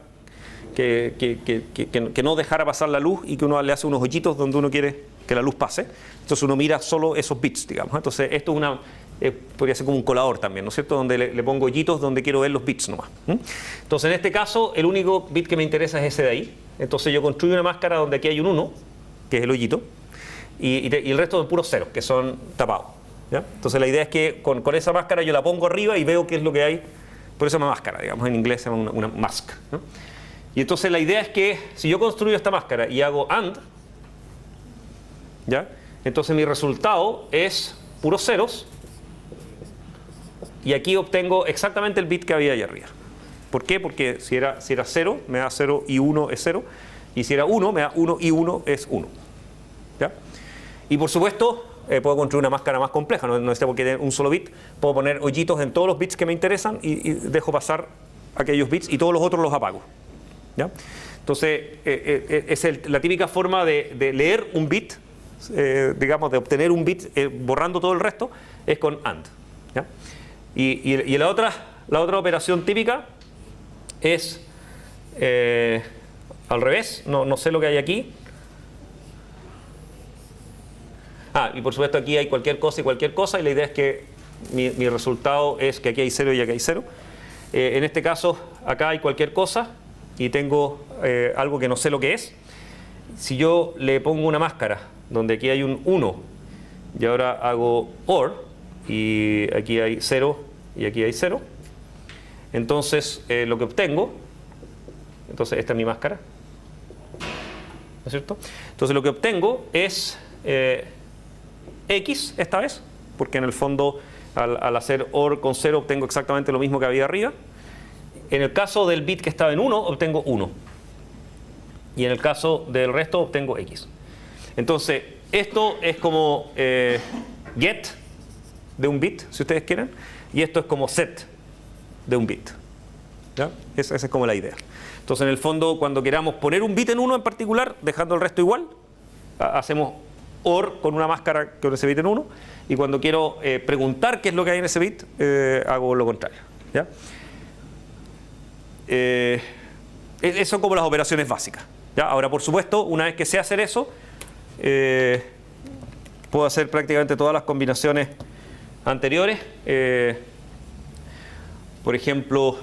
que no dejara pasar la luz y que uno le hace unos hoyitos donde uno quiere que la luz pase. Entonces uno mira solo esos bits, digamos. Entonces esto es una... podría ser como un colador también, ¿no es cierto? Donde le pongo hoyitos donde quiero ver los bits nomás. Entonces en este caso el único bit que me interesa es ese de ahí. Entonces yo construyo una máscara donde aquí hay un 1, que es el hoyito, y el resto son puros ceros, que son tapados, ¿ya? Entonces la idea es que con esa máscara yo la pongo arriba y veo qué es lo que hay. Por eso se llama máscara, digamos, en inglés se llama una mask, ¿no? Y entonces la idea es que si yo construyo esta máscara y hago AND, ¿ya? Entonces mi resultado es puros ceros, y aquí obtengo exactamente el bit que había ahí arriba. ¿Por qué? Porque si era 0, me da 0 y 1 es 0. Y si era 1, me da 1 y 1 es 1. ¿Ya? Y por supuesto, puedo construir una máscara más compleja. No necesito porque tener un solo bit. Puedo poner hoyitos en todos los bits que me interesan y dejo pasar aquellos bits y todos los otros los apago. ¿Ya? Entonces, es la típica forma de leer un bit, digamos, de obtener un bit borrando todo el resto, es con AND. ¿Ya? Y la otra operación típica es al revés, no sé lo que hay aquí. Y por supuesto aquí hay cualquier cosa y cualquier cosa, y la idea es que mi resultado es que aquí hay 0 y aquí hay 0. En este caso, acá hay cualquier cosa y tengo algo que no sé lo que es. Si yo le pongo una máscara donde aquí hay un 1 y ahora hago OR y aquí hay 0 y aquí hay 0, entonces lo que obtengo, entonces esta es mi máscara, ¿no es cierto? Entonces lo que obtengo es X esta vez, porque en el fondo al hacer OR con 0 obtengo exactamente lo mismo que había arriba. En el caso del bit que estaba en 1 obtengo 1, y en el caso del resto obtengo X. Entonces esto es como get de un bit, si ustedes quieren, y esto es como set de un bit, ¿ya? Esa es como la idea. Entonces en el fondo, cuando queramos poner un bit en 1 en particular, dejando el resto igual, hacemos OR con una máscara con ese bit en 1, y cuando quiero preguntar qué es lo que hay en ese bit, hago lo contrario, ¿ya? Esas son como las operaciones básicas, ¿ya? Ahora, por supuesto, una vez que sé hacer eso, puedo hacer prácticamente todas las combinaciones anteriores. Por ejemplo,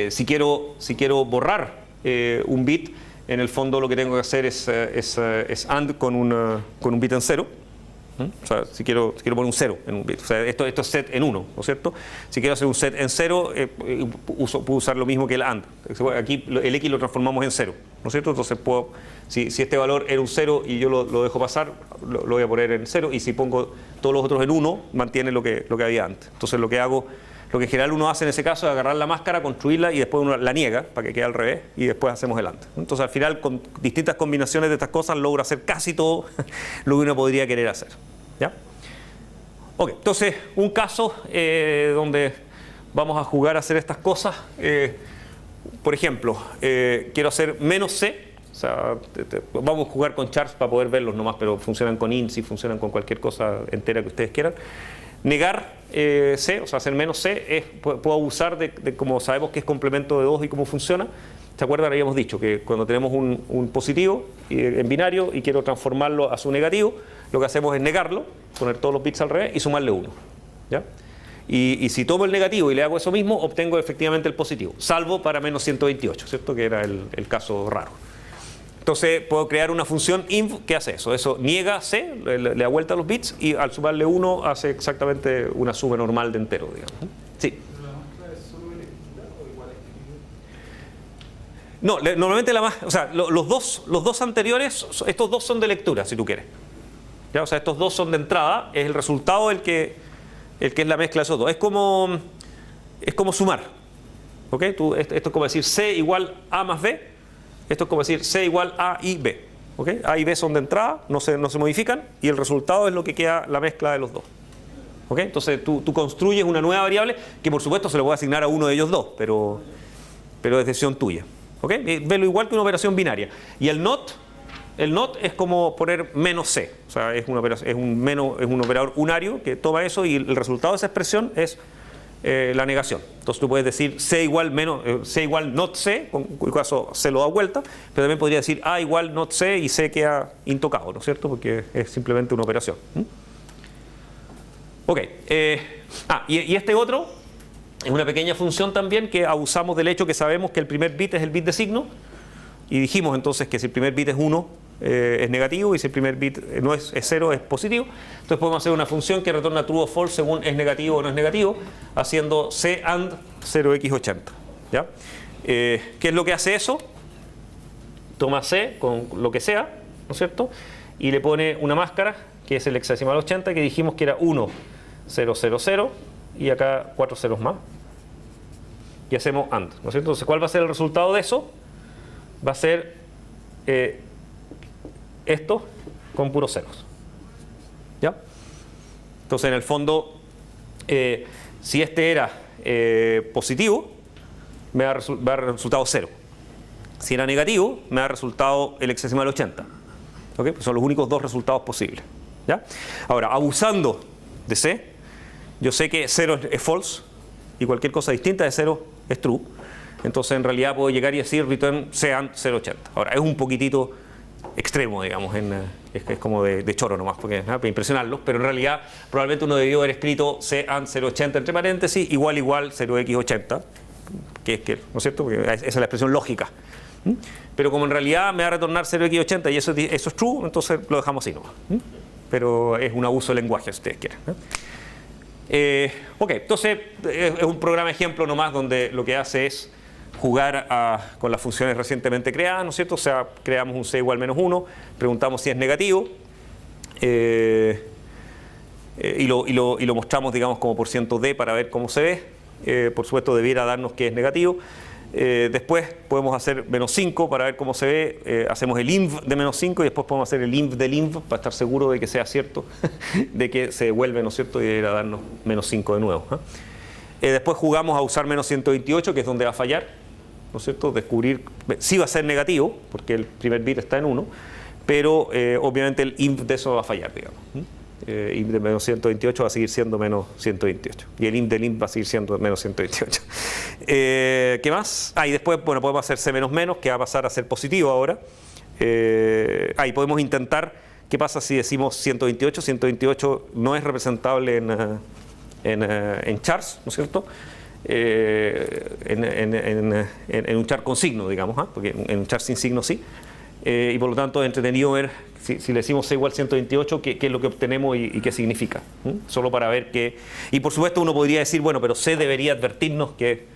si quiero borrar un bit, en el fondo lo que tengo que hacer es AND con un bit en 0, O sea, si quiero poner un 0 en un bit. O sea, esto es set en 1, ¿no es cierto? Si quiero hacer un set en 0, puedo usar lo mismo que el AND. Aquí el X lo transformamos en 0, ¿no es cierto? Entonces si este valor era un 0 y yo lo dejo pasar, lo voy a poner en 0, y si pongo todos los otros en 1, mantiene lo que había antes. Entonces lo que en general uno hace en ese caso es agarrar la máscara, construirla y después uno la niega para que quede al revés y después hacemos el AND. Entonces al final con distintas combinaciones de estas cosas logra hacer casi todo lo que uno podría querer hacer. ¿Ya? Ok, entonces un caso donde vamos a jugar a hacer estas cosas, por ejemplo, quiero hacer menos C, o sea, vamos a jugar con chars para poder verlos nomás, pero funcionan con ints y funcionan con cualquier cosa entera que ustedes quieran. Negar C, o sea, hacer menos C, puedo abusar de como sabemos que es complemento de 2 y cómo funciona. ¿Se acuerdan? Habíamos dicho que cuando tenemos un positivo en binario y quiero transformarlo a su negativo, lo que hacemos es negarlo, poner todos los bits al revés y sumarle 1. ¿Ya? Y si tomo el negativo y le hago eso mismo, obtengo efectivamente el positivo, salvo para menos 128, ¿cierto? Que era el caso raro. Entonces puedo crear una función inv que hace eso. Eso niega C, le da vuelta a los bits y al sumarle 1 hace exactamente una suma normal de entero, digamos. Sí. No, normalmente o sea, los dos anteriores, estos dos son de lectura, si tú quieres. ¿Ya? O sea, estos dos son de entrada, es el resultado el que es la mezcla de esos dos. Es como sumar. ¿Ok? Esto es como decir C igual A más B. Esto es como decir C igual A y B. ¿Ok? A y B son de entrada, no se modifican, y el resultado es lo que queda la mezcla de los dos. ¿Ok? Entonces tú construyes una nueva variable que por supuesto se le puede asignar a uno de ellos dos, pero es decisión tuya. ¿Ok? Velo igual que una operación binaria. Y el not es como poner menos C. O sea, es un operador unario que toma eso y el resultado de esa expresión es la negación. Entonces tú puedes decir C igual not C, en cuyo caso C lo da vuelta, pero también podría decir A igual not C y C queda intocado, ¿no es cierto? Porque es simplemente una operación. Ok. Y este otro es una pequeña función también que abusamos del hecho que sabemos que el primer bit es el bit de signo y dijimos entonces que si el primer bit es 1 es negativo y si el primer bit no es 0 es positivo. Entonces podemos hacer una función que retorna true o false según es negativo o no es negativo, haciendo C AND 0x80. ¿Ya? ¿Qué es lo que hace eso? Toma C con lo que sea, ¿no es cierto? Y le pone una máscara que es el hexadecimal 80 que dijimos que era 1, 0, 0, 0 y acá 4 ceros más y hacemos AND, ¿no es cierto? Entonces, ¿cuál va a ser el resultado de eso? Va a ser esto con puros ceros. ¿Ya? Entonces, en el fondo, si este era positivo, me va a dar resultado 0. Si era negativo, me da resultado el hexadecimal 80. ¿Ok? Pues son los únicos dos resultados posibles. ¿Ya? Ahora, abusando de C, yo sé que 0 es false y cualquier cosa distinta de 0 es true. Entonces, en realidad puedo llegar y decir return C AND 080. Ahora, es un poquitito extremo, digamos, es como de choro nomás, porque, para impresionarlos, pero en realidad probablemente uno debió haber escrito C AND 080 entre paréntesis, igual 0x80, ¿no es cierto? Porque esa es la expresión lógica. Pero como en realidad me va a retornar 0x80 y eso es true, entonces lo dejamos así nomás. Pero es un abuso de lenguaje, si ustedes quieren. Ok, entonces es un programa ejemplo nomás donde lo que hace es jugar con las funciones recientemente creadas, ¿no es cierto? O sea, creamos un C igual menos 1, preguntamos si es negativo y lo mostramos, digamos, como %d para ver cómo se ve. Por supuesto, debiera darnos que es negativo. Después podemos hacer menos 5 para ver cómo se ve. Hacemos el inv de menos 5 y después podemos hacer el inv del inv para estar seguro de que sea cierto, de que se devuelve, ¿no es cierto? Y debiera darnos menos 5 de nuevo. Después jugamos a usar menos 128, que es donde va a fallar, ¿no es cierto? Descubrir si va a ser negativo, porque el primer bit está en 1, pero obviamente el inv de eso va a fallar, digamos. Inv de menos 128 va a seguir siendo menos 128 y el inv del inv va a seguir siendo menos 128. ¿Qué más? Y después, bueno, podemos hacer C menos menos, que va a pasar a ser positivo ahora. Y podemos intentar qué pasa si decimos 128. 128 no es representable en chars, ¿no es cierto? En un char con signo, digamos, porque en un char sin signo sí. Y por lo tanto es entretenido ver Si le decimos C igual 128, ¿qué es lo que obtenemos y qué significa? Solo para ver que... Y por supuesto uno podría decir, bueno, pero C debería advertirnos que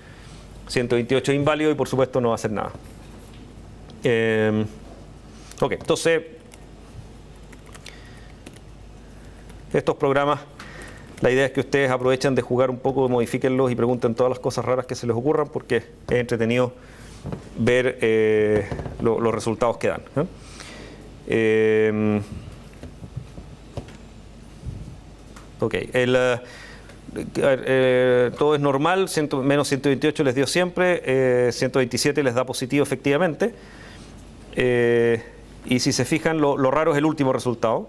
128 es inválido y por supuesto no va a hacer nada. Ok, entonces estos programas, la idea es que ustedes aprovechen de jugar un poco, modifíquenlos y pregunten todas las cosas raras que se les ocurran porque es entretenido ver los resultados que dan. Ok, todo es normal, menos 128 les dio siempre, 127 les da positivo efectivamente. Y si se fijan, lo raro es el último resultado,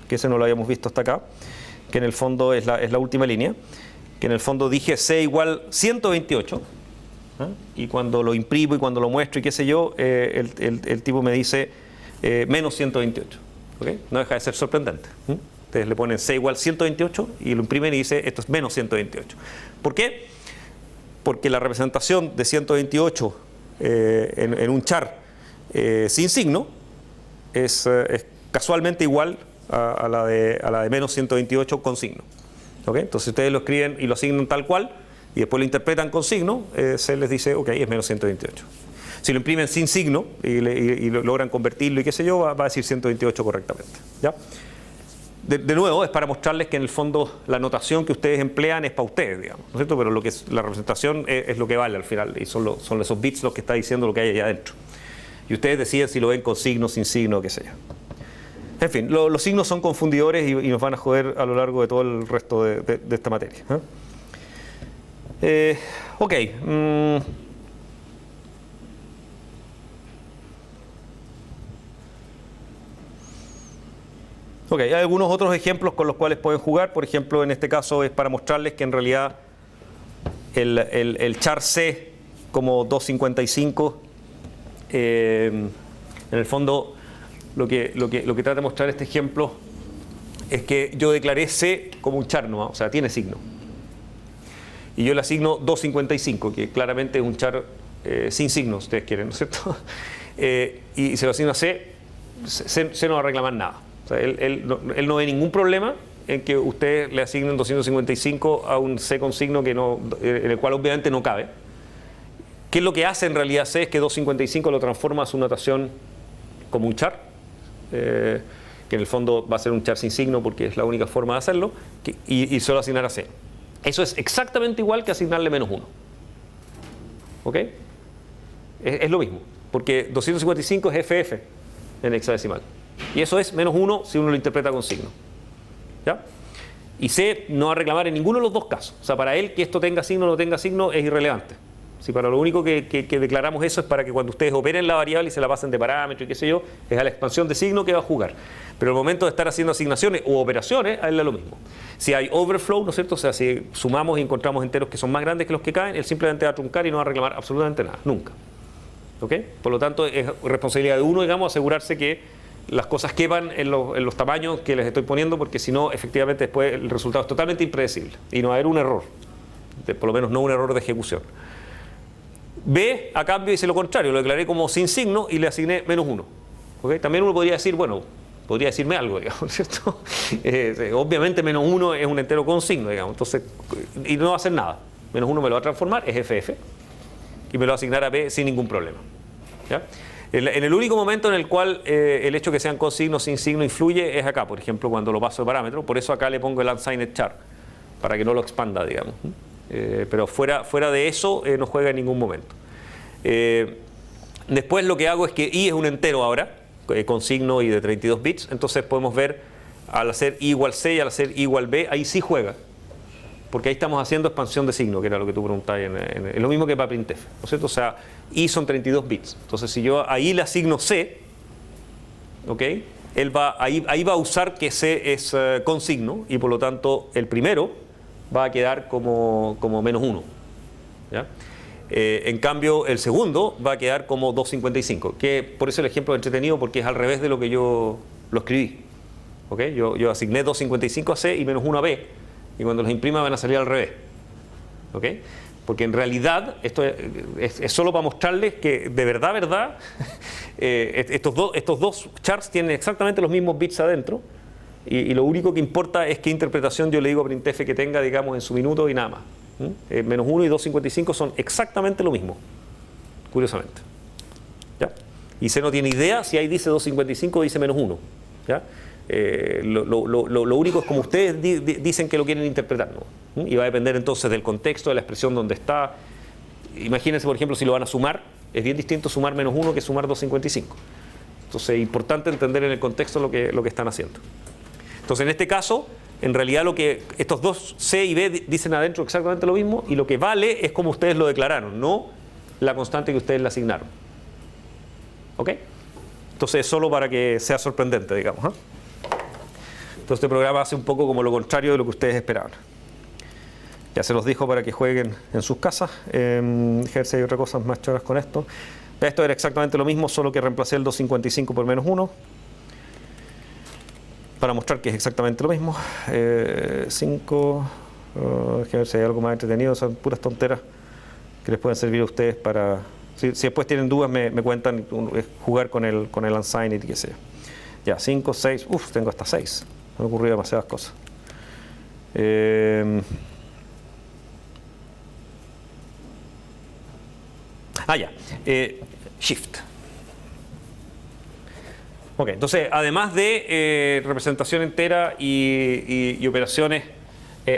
que ese no lo habíamos visto hasta acá, que en el fondo es la última línea, que en el fondo dije C igual 128, y cuando lo imprimo y cuando lo muestro y qué sé yo, el tipo me dice menos 128. ¿Okay? No deja de ser sorprendente. Ustedes le ponen C igual 128 y lo imprimen y dice esto es menos 128. ¿Por qué? Porque la representación de 128 en un char sin signo es casualmente igual a la de menos 128 con signo. ¿Okay? Entonces ustedes lo escriben y lo asignan tal cual y después lo interpretan con signo, se les dice ok, es menos 128. Si lo imprimen sin signo y logran convertirlo y qué sé yo, va a decir 128 correctamente. ¿Ya? De nuevo, es para mostrarles que en el fondo la notación que ustedes emplean es para ustedes, digamos, ¿no es cierto? Pero la representación es lo que vale al final y son esos bits los que está diciendo lo que hay allá adentro. Y ustedes deciden si lo ven con signo, sin signo, qué sé yo. En fin, los signos son confundidores y nos van a joder a lo largo de todo el resto de esta materia. Ok. Ok, hay algunos otros ejemplos con los cuales pueden jugar. Por ejemplo, en este caso es para mostrarles que en realidad el char C como 255, en el fondo lo que trata de mostrar este ejemplo es que yo declaré C como un char, ¿no? O sea, tiene signo. Y yo le asigno 255, que claramente es un char sin signo, ustedes quieren, ¿no es cierto? Y se lo asigno a C, C no va a reclamar nada. O sea, él no ve ningún problema en que ustedes le asignen 255 a un C con signo en el cual obviamente no cabe. ¿Qué es lo que hace en realidad C? Es que 255 lo transforma a su notación como un char, que en el fondo va a ser un char sin signo porque es la única forma de hacerlo, y solo asignar a C. Eso es exactamente igual que asignarle menos 1. ¿Ok? Es lo mismo, porque 255 es FF en hexadecimal. Y eso es menos 1 si uno lo interpreta con signo. ¿Ya? Y C no va a reclamar en ninguno de los dos casos. O sea, para él que esto tenga signo o no tenga signo es irrelevante. Si para lo único que declaramos eso es para que cuando ustedes operen la variable y se la pasen de parámetro y qué sé yo, es a la expansión de signo que va a jugar. Pero el momento de estar haciendo asignaciones u operaciones, a él le da lo mismo. Si hay overflow, ¿no es cierto? O sea, si sumamos y encontramos enteros que son más grandes que los que caen, él simplemente va a truncar y no va a reclamar absolutamente nada, nunca. ¿Ok? Por lo tanto, es responsabilidad de uno, digamos, asegurarse que las cosas quepan en los tamaños que les estoy poniendo, porque si no, efectivamente después el resultado es totalmente impredecible y no va a haber un error, por lo menos no un error de ejecución. B, a cambio, dice lo contrario, lo declaré como sin signo y le asigné menos 1. ¿Okay? También uno podría decir, bueno, podría decirme algo, digamos, ¿cierto? Obviamente menos 1 es un entero con signo, digamos, entonces, y no va a hacer nada. Menos 1 me lo va a transformar, es FF, y me lo va a asignar a B sin ningún problema. ¿Ya? En el único momento en el cual el hecho de que sean con signo o sin signo influye es acá, por ejemplo, cuando lo paso de parámetro. Por eso acá le pongo el unsigned char, para que no lo expanda, digamos. Pero fuera de eso no juega en ningún momento. Después lo que hago es que I es un entero ahora, con signo y de 32 bits. Entonces podemos ver, al hacer I igual C y al hacer I igual B, ahí sí juega. Porque ahí estamos haciendo expansión de signo, que era lo que tú preguntabas. Es lo mismo que para printf, ¿no es cierto? O sea, I son 32 bits. Entonces, si yo ahí le asigno C, ¿ok? Ahí va a usar que C es con signo, y por lo tanto el primero va a quedar como menos 1. ¿Ya? En cambio, el segundo va a quedar como 255, que por eso el ejemplo es entretenido, porque es al revés de lo que yo lo escribí. ¿Ok? Yo asigné 255 a C y menos 1 a B. Y cuando los imprima van a salir al revés. ¿Ok? Porque en realidad, esto es solo para mostrarles que de verdad, estos dos charts tienen exactamente los mismos bits adentro, y lo único que importa es qué interpretación yo le digo a printf que tenga, digamos, en su minuto y nada más. Menos 1 y 255 son exactamente lo mismo, curiosamente. ¿Ya? Y C no tiene idea si ahí dice 255 o dice menos 1. ¿Ya? Lo único es como ustedes dicen que lo quieren interpretar, ¿no? Y va a depender entonces del contexto, de la expresión donde está. Imagínense, por ejemplo, si lo van a sumar, es bien distinto sumar menos 1 que sumar 255. Entonces es importante entender en el contexto lo que están haciendo. Entonces en este caso, en realidad lo que estos dos C y B dicen adentro exactamente lo mismo, y lo que vale es como ustedes lo declararon, no la constante que ustedes le asignaron. ¿Ok? Entonces es solo para que sea sorprendente, digamos. Entonces este programa hace un poco como lo contrario de lo que ustedes esperaban. Ya se los dijo para que jueguen en sus casas. Ejerce y otras cosas más choras con esto. Esto era exactamente lo mismo, solo que reemplacé el 255 por menos 1. Para mostrar que es exactamente lo mismo. 5. A ver si hay algo más entretenido. Son puras tonteras que les pueden servir a ustedes para... Si después tienen dudas, me cuentan jugar con el unsigned y qué sea. Ya, 5, 6. Uf, tengo hasta 6. Me han ocurrido demasiadas cosas. Ya. Shift. Ok, entonces, además de representación entera y operaciones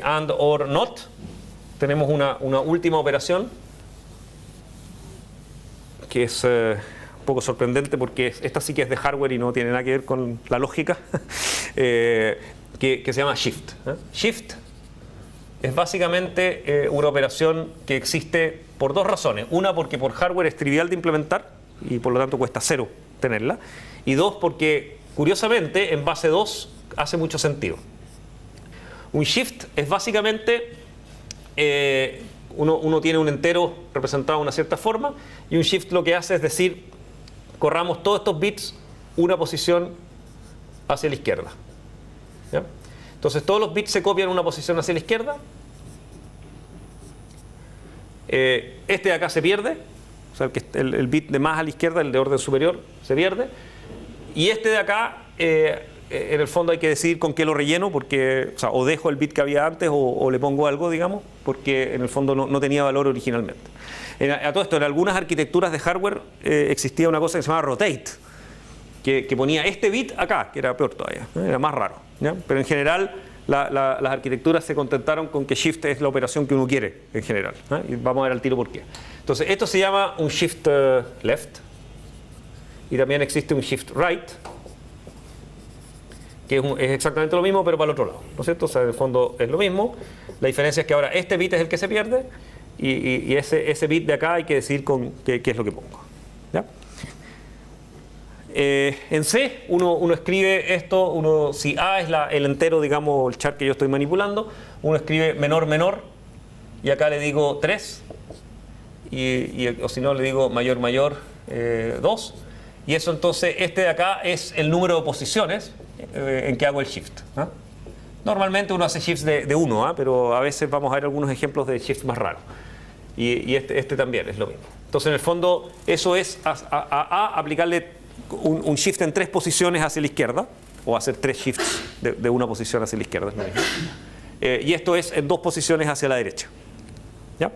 and, or, not, tenemos una última operación que es un poco sorprendente porque esta sí que es de hardware y no tiene nada que ver con la lógica, que se llama shift. Shift es básicamente una operación que existe por dos razones. Una, porque por hardware es trivial de implementar y por lo tanto cuesta cero tenerla. Y dos, porque curiosamente en base 2 hace mucho sentido. Un shift es básicamente... Uno tiene un entero representado de una cierta forma, y un shift lo que hace es decir, corramos todos estos bits una posición hacia la izquierda. ¿Ya? Entonces todos los bits se copian una posición hacia la izquierda. Este de acá se pierde, o sea, el bit de más a la izquierda, el de orden superior, se pierde. Y este de acá, en el fondo hay que decidir con qué lo relleno, porque o dejo el bit que había antes o le pongo algo, digamos, porque en el fondo no tenía valor originalmente. A todo esto, en algunas arquitecturas de hardware existía una cosa que se llamaba rotate, que ponía este bit acá, que era peor todavía, era más raro, ¿ya? Pero en general las arquitecturas se contentaron con que shift es la operación que uno quiere en general, ¿eh? Y vamos a ver al tiro por qué. Entonces esto se llama un shift left, y también existe un shift right, que es exactamente lo mismo pero para el otro lado, ¿no es cierto? O sea, en el fondo es lo mismo. La diferencia es que ahora este bit es el que se pierde, y ese bit de acá hay que decidir con qué es lo que pongo, ¿ya? En C uno escribe esto, si A es el entero, digamos, el char que yo estoy manipulando, uno escribe menor menor, y acá le digo 3, o si no le digo mayor mayor 2, y eso entonces, este de acá es el número de posiciones en que hago el shift, ¿eh? Normalmente uno hace shifts de 1, pero a veces vamos a ver algunos ejemplos de shifts más raros, y este también es lo mismo. Entonces en el fondo eso es a aplicarle un shift en 3 posiciones hacia la izquierda, o hacer 3 shifts de una posición hacia la izquierda, es lo mismo. Y esto es en 2 posiciones hacia la derecha, ¿ya?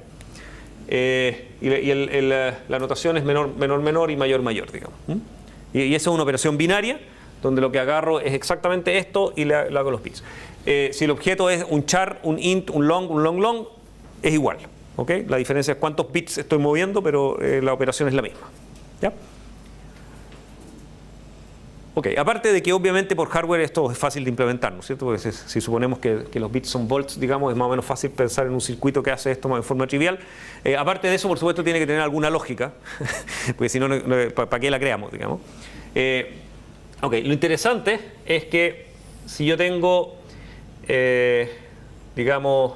La notación es menor menor menor y mayor mayor, digamos. Y eso es una operación binaria donde lo que agarro es exactamente esto y le hago los bits. Si el objeto es un char, un int, un long long, es igual, ¿ok? La diferencia es cuántos bits estoy moviendo, pero la operación es la misma, ¿ya? Ok, aparte de que obviamente por hardware esto es fácil de implementar, ¿no es cierto? Porque si suponemos que los bits son volts, digamos, es más o menos fácil pensar en un circuito que hace esto en forma trivial. Aparte de eso, por supuesto, tiene que tener alguna lógica, porque si no, ¿para qué la creamos, digamos? Ok, lo interesante es que si yo tengo, digamos,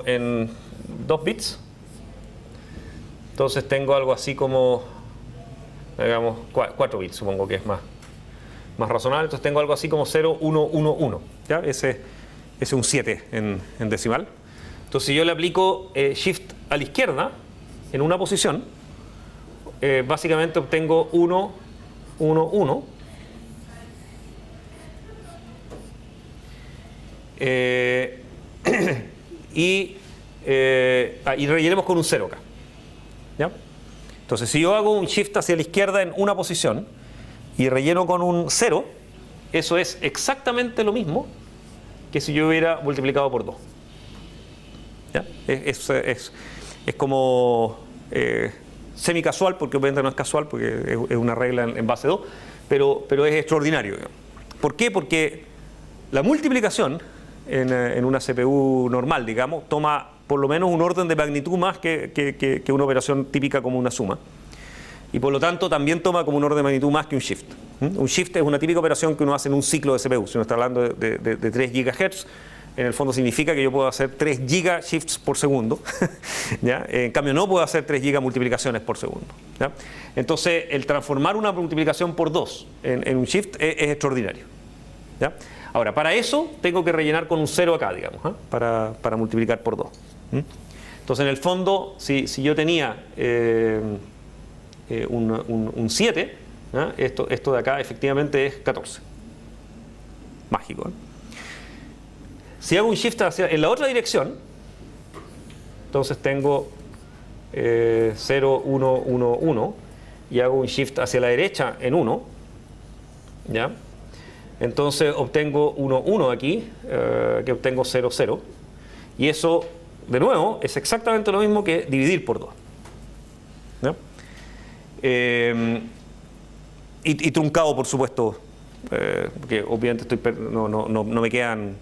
en 2 bits, entonces tengo algo así como, digamos, 4 bits, supongo que es más más razonable. Entonces tengo algo así como 0, 1, 1, 1. ¿Ya? Ese es un 7 en decimal. Entonces si yo le aplico Shift a la izquierda en una posición, básicamente obtengo 1, 1, 1. Y rellenemos con un 0 acá. ¿Ya? Entonces si yo hago un Shift hacia la izquierda en una posición y relleno con un 0, eso es exactamente lo mismo que si yo hubiera multiplicado por 2. ¿Ya? Es como semicasual, porque obviamente no es casual, porque es una regla en base 2, pero es extraordinario. ¿Por qué? Porque la multiplicación en una CPU normal, digamos, toma por lo menos un orden de magnitud más que una operación típica como una suma. Y por lo tanto también toma como un orden de magnitud más que un shift. Un shift es una típica operación que uno hace en un ciclo de CPU. Si uno está hablando de 3 GHz, en el fondo significa que yo puedo hacer 3 giga shifts por segundo. ¿Ya? En cambio no puedo hacer 3 giga multiplicaciones por segundo. ¿Ya? Entonces el transformar una multiplicación por 2 en un shift es extraordinario. ¿Ya? Ahora, para eso tengo que rellenar con un 0 acá, digamos, ¿eh? para multiplicar por 2. Entonces, en el fondo, si yo tenía un 7, ¿eh? Esto de acá efectivamente es 14. Mágico. ¿Eh? Si hago un shift en la otra dirección, entonces tengo 0, 1, 1, 1, y hago un shift hacia la derecha en 1, ¿ya? Entonces obtengo 1, 1 aquí, que obtengo 0, 0. Y eso, de nuevo, es exactamente lo mismo que dividir por 2. ¿Ya? Y truncado, por supuesto, porque obviamente no me quedan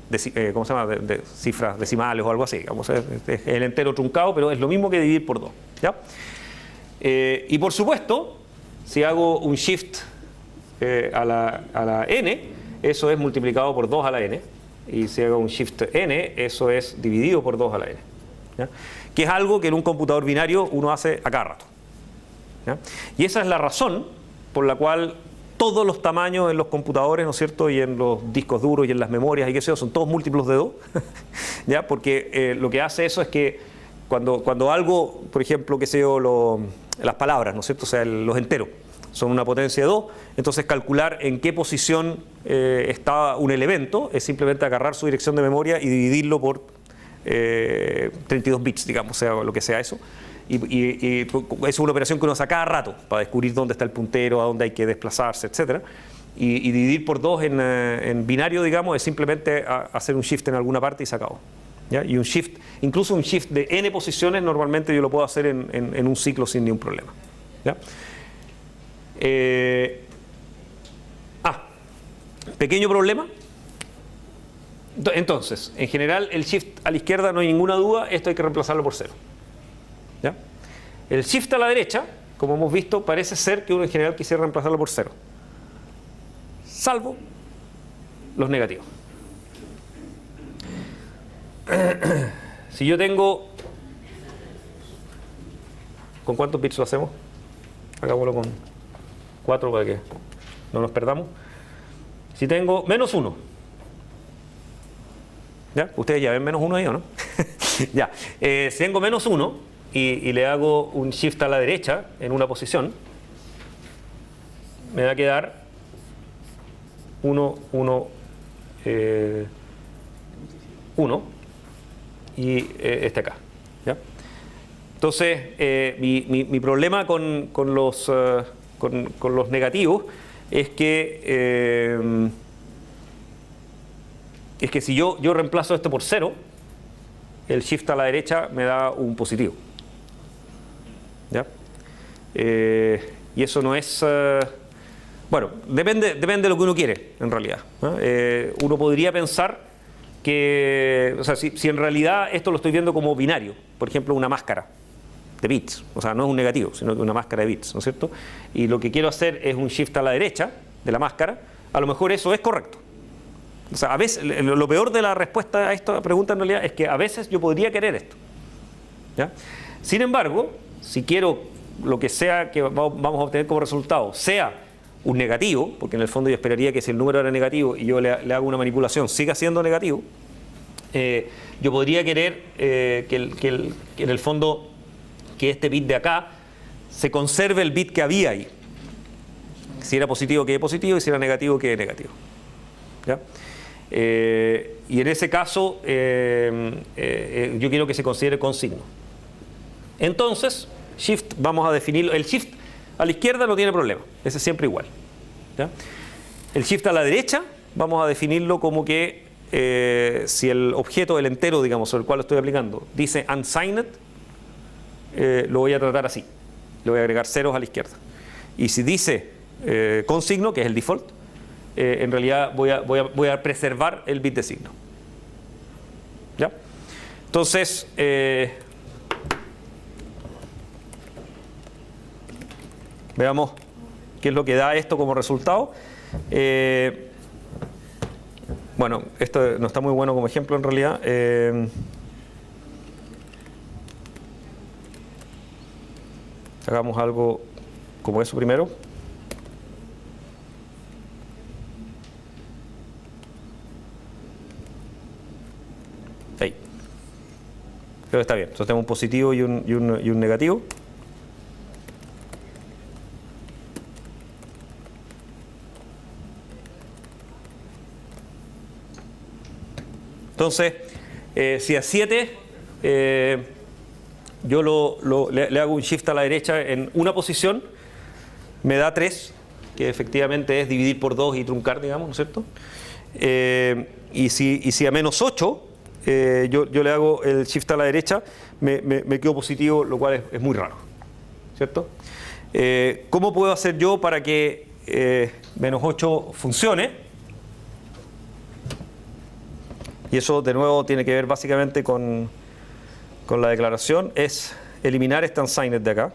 ¿cómo se llama? Cifras decimales o algo así. Digamos, es el entero truncado, pero es lo mismo que dividir por 2. ¿Ya? Y por supuesto, si hago un shift a la n, eso es multiplicado por 2 a la n. Y si hago un shift n, eso es dividido por 2 a la n. ¿Ya? Que es algo que en un computador binario uno hace a cada rato. ¿Ya? Y esa es la razón por la cual todos los tamaños en los computadores, ¿no es cierto?, y en los discos duros y en las memorias y qué sé yo, son todos múltiplos de 2. ¿Ya? Porque lo que hace eso es que cuando algo, por ejemplo, qué sé yo, las palabras, ¿no es cierto?, o sea, los enteros, son una potencia de 2, entonces calcular en qué posición está un elemento es simplemente agarrar su dirección de memoria y dividirlo por 32 bits, digamos, sea lo que sea eso. Y es una operación que uno hace a cada rato para descubrir dónde está el puntero, a dónde hay que desplazarse, etc. Y dividir por 2 en binario, digamos, es simplemente hacer un shift en alguna parte y se acabó. ¿Ya? Y un shift, incluso un shift de n posiciones, normalmente yo lo puedo hacer en un ciclo sin ningún problema. ¿Ya? Pequeño problema. Entonces, en general, el shift a la izquierda no hay ninguna duda, esto hay que reemplazarlo por 0. ¿Ya? El shift a la derecha, como hemos visto, parece ser que uno en general quisiera reemplazarlo por 0, salvo los negativos. Si yo tengo... ¿Con cuántos bits lo hacemos? Hagámoslo con 4 para que no nos perdamos. Si tengo menos 1, ¿ya? Ustedes ya ven menos 1 ahí, ¿o no? Ya. Si tengo menos 1 y le hago un shift a la derecha en una posición, me va a quedar 1, 1, 1 y este acá. ¿Ya? Entonces, mi problema con los negativos es que si yo reemplazo esto por 0, el shift a la derecha me da un positivo. ¿Ya? Y eso no es... bueno, depende de lo que uno quiere, en realidad. Uno podría pensar que... O sea, si en realidad esto lo estoy viendo como binario, por ejemplo, una máscara de bits, o sea, no es un negativo, sino que una máscara de bits, ¿no es cierto? Y lo que quiero hacer es un shift a la derecha de la máscara, a lo mejor eso es correcto. O sea, a veces, lo peor de la respuesta a esta pregunta en realidad es que a veces yo podría querer esto. ¿Ya? Sin embargo, si quiero lo que sea que vamos a obtener como resultado, sea un negativo, porque en el fondo yo esperaría que si el número era negativo y yo le hago una manipulación, siga siendo negativo, yo podría querer que en el fondo que este bit de acá se conserve el bit que había ahí. Si era positivo, quede positivo, y si era negativo, quede negativo. ¿Ya? Y en ese caso, yo quiero que se considere con signo. Entonces, shift, vamos a definirlo. El shift a la izquierda no tiene problema, ese es siempre igual. ¿Ya? El shift a la derecha, vamos a definirlo como que si el objeto, el entero, digamos, sobre el cual lo estoy aplicando, dice unsigned, lo voy a tratar así. Le voy a agregar ceros a la izquierda. Y si dice con signo, que es el default, en realidad voy a preservar el bit de signo. ¿Ya? Entonces, veamos qué es lo que da esto como resultado. Bueno, esto no está muy bueno como ejemplo en realidad. Hagamos algo como eso primero. Ahí. Creo que está bien. Entonces tenemos un positivo y un negativo. Entonces, si a 7 yo le hago un shift a la derecha en una posición, me da 3, que efectivamente es dividir por 2 y truncar, digamos, ¿no es cierto? Y si a menos 8 yo le hago el shift a la derecha, me quedo positivo, lo cual es muy raro, ¿cierto? ¿Cómo puedo hacer yo para que menos 8 funcione? Y eso de nuevo tiene que ver básicamente con la declaración, es eliminar este unsigned de acá.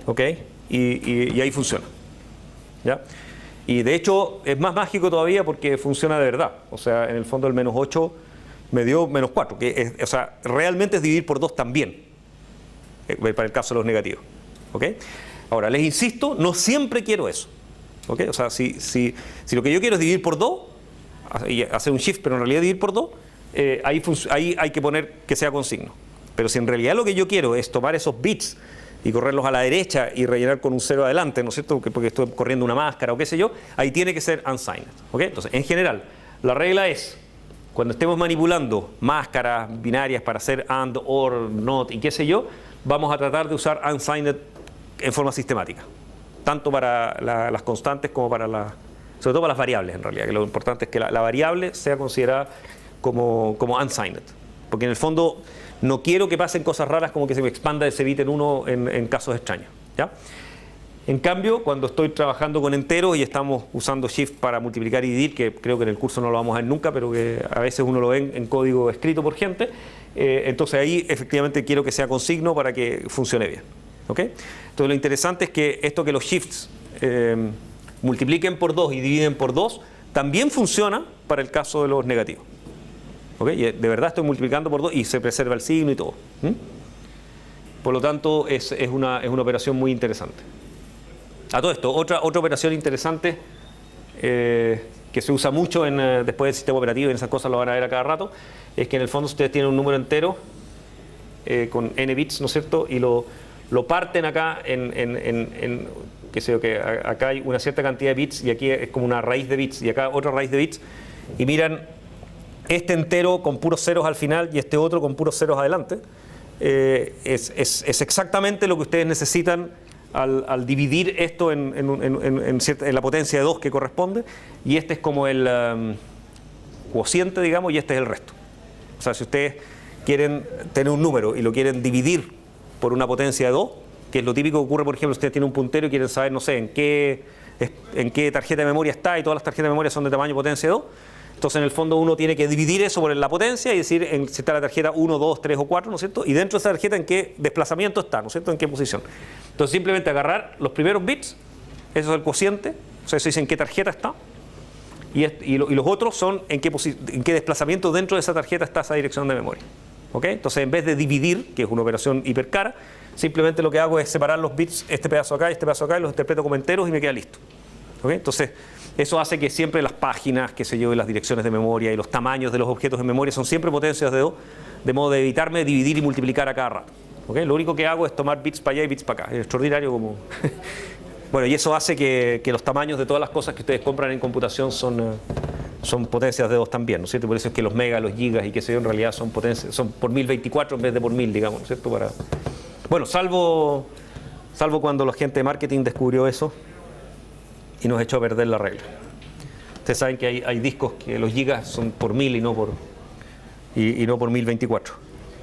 ¿Ok? Y ahí funciona. ¿Ya? Y de hecho es más mágico todavía porque funciona de verdad. O sea, en el fondo el menos 8 me dio menos 4. O sea, realmente es dividir por 2 también. Para el caso de los negativos. ¿Ok? Ahora, les insisto, no siempre quiero eso. ¿Ok? O sea, si lo que yo quiero es dividir por 2, y hacer un shift, pero en realidad dividir por 2, ahí hay que poner que sea con signo. Pero si en realidad lo que yo quiero es tomar esos bits y correrlos a la derecha y rellenar con un 0 adelante, ¿no es cierto? Porque estoy corriendo una máscara o qué sé yo, ahí tiene que ser unsigned. ¿Ok? Entonces, en general, la regla es, cuando estemos manipulando máscaras binarias para hacer and, or, not y qué sé yo, vamos a tratar de usar unsigned en forma sistemática, tanto para las constantes como para sobre todo para las variables en realidad, que lo importante es que la variable sea considerada como unsigned, porque en el fondo no quiero que pasen cosas raras como que se me expanda ese bit en 1 en casos extraños. ¿Ya? En cambio, cuando estoy trabajando con enteros y estamos usando shift para multiplicar y dividir, que creo que en el curso no lo vamos a ver nunca, pero que a veces uno lo ve en código escrito por gente, entonces ahí efectivamente quiero que sea con signo para que funcione bien. ¿Ok? Entonces lo interesante es que esto que los shifts multipliquen por 2 y dividen por 2 también funciona para el caso de los negativos. ¿Ok? Y de verdad estoy multiplicando por 2 y se preserva el signo y todo. Por lo tanto es una operación muy interesante. A todo esto, otra operación interesante que se usa mucho después del sistema operativo, y en esas cosas lo van a ver a cada rato, es que en el fondo ustedes tienen un número entero con n bits, ¿no es cierto? Y lo parten acá qué sé yo, que acá hay una cierta cantidad de bits y aquí es como una raíz de bits y acá otra raíz de bits, y miran este entero con puros ceros al final y este otro con puros ceros adelante. Es exactamente lo que ustedes necesitan al dividir esto en la potencia de 2 que corresponde, y este es como el cociente, digamos, y este es el resto. O sea, si ustedes quieren tener un número y lo quieren dividir por una potencia de 2, que es lo típico que ocurre, por ejemplo, si ustedes tienen un puntero y quieren saber, no sé, en qué tarjeta de memoria está, y todas las tarjetas de memoria son de tamaño potencia 2, entonces en el fondo uno tiene que dividir eso por la potencia y decir si está la tarjeta 1, 2, 3 o 4, ¿no es cierto? Y dentro de esa tarjeta en qué desplazamiento está, ¿no es cierto? En qué posición. Entonces simplemente agarrar los primeros bits, eso es el cociente, o sea, eso dice en qué tarjeta está, y los otros son en qué desplazamiento dentro de esa tarjeta está esa dirección de memoria. ¿ok? Entonces, en vez de dividir, que es una operación hipercara, simplemente lo que hago es separar los bits, este pedazo acá y este pedazo acá, y los interpreto como enteros y me queda listo. ¿Ok? Entonces, eso hace que siempre las páginas, qué sé yo, y las direcciones de memoria y los tamaños de los objetos de memoria son siempre potencias de 2, de modo de evitarme dividir y multiplicar a cada rato. ¿Ok? Lo único que hago es tomar bits para allá y bits para acá. Es extraordinario como... Bueno, y eso hace que los tamaños de todas las cosas que ustedes compran en computación son potencias de 2 también, ¿no es cierto? Por eso es que los megas, los gigas y qué sé yo, en realidad son potencias, son por 1024 en vez de por 1000, digamos, ¿no es cierto? Bueno, salvo cuando la gente de marketing descubrió eso y nos echó a perder la regla. Ustedes saben que hay discos que los gigas son por 1000 y no por 1024.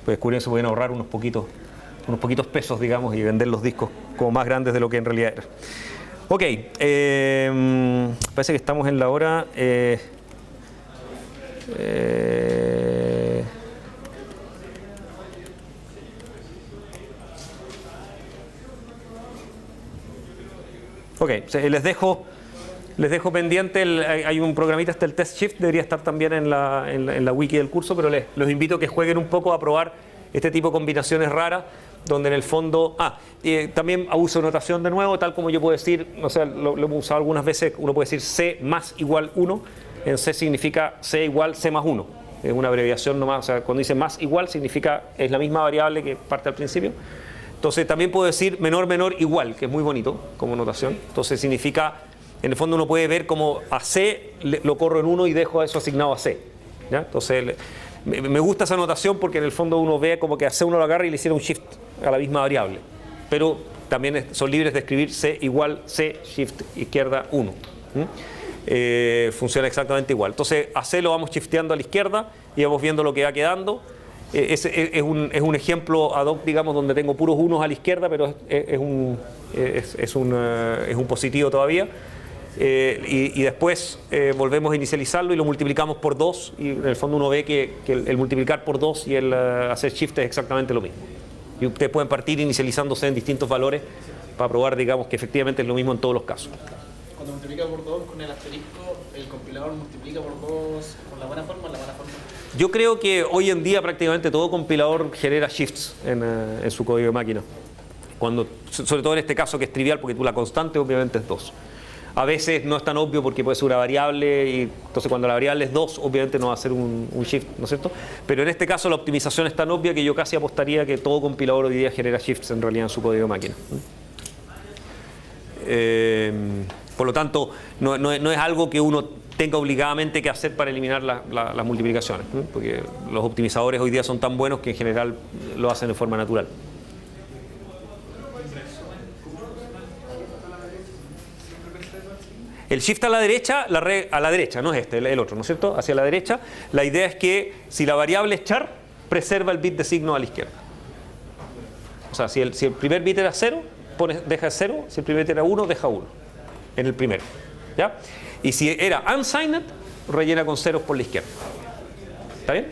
Pues descubrieron que se pueden ahorrar unos poquitos pesos, digamos, y vender los discos como más grandes de lo que en realidad era. Ok, parece que estamos en la hora. Ok, les dejo pendiente, hay un programita, el Test Shift, debería estar también en la wiki del curso, pero los invito a que jueguen un poco a probar este tipo de combinaciones raras, donde en el fondo, también uso notación de nuevo, tal como yo puedo decir, o sea, lo hemos usado algunas veces, uno puede decir C más igual 1, en C significa C igual C más 1, es una abreviación nomás, o sea, cuando dice más igual significa, es la misma variable que parte al principio. Entonces también puedo decir menor, menor, igual, que es muy bonito como notación. Entonces significa, en el fondo uno puede ver como a C lo corro en 1 y dejo eso asignado a C. ¿Ya? Entonces me gusta esa notación porque en el fondo uno ve como que a C uno lo agarra y le hiciera un shift a la misma variable. Pero también son libres de escribir C igual C, shift izquierda 1. Funciona exactamente igual. Entonces a C lo vamos shifteando a la izquierda y vamos viendo lo que va quedando. Es un ejemplo ad hoc, digamos, donde tengo puros unos a la izquierda, pero es un positivo todavía. Y después volvemos a inicializarlo y lo multiplicamos por 2, y en el fondo uno ve que el multiplicar por 2 y el hacer shift es exactamente lo mismo. Y ustedes pueden partir inicializándose en distintos valores para probar, digamos, que efectivamente es lo mismo en todos los casos. Cuando multiplica por 2 con el asterisco, el compilador multiplica por 2 con la buena forma, Yo creo que hoy en día prácticamente todo compilador genera shifts en su código de máquina. Sobre todo en este caso que es trivial, porque la constante obviamente es 2. A veces no es tan obvio porque puede ser una variable, y entonces cuando la variable es 2 obviamente no va a ser un shift, ¿no es cierto? Pero en este caso la optimización es tan obvia que yo casi apostaría que todo compilador hoy día genera shifts en realidad en su código de máquina. Por lo tanto, no es algo que uno tenga obligadamente que hacer para eliminar las multiplicaciones, ¿no? Porque los optimizadores hoy día son tan buenos que en general lo hacen de forma natural. El shift a la derecha, no es el otro, ¿no es cierto? Hacia la derecha, la idea es que si la variable es char, preserva el bit de signo a la izquierda. O sea, si el primer bit era 0, deja 0, si el primer bit era 1, deja 1 en el primero. ¿Ya? Y si era unsigned, rellena con ceros por la izquierda. ¿Está bien?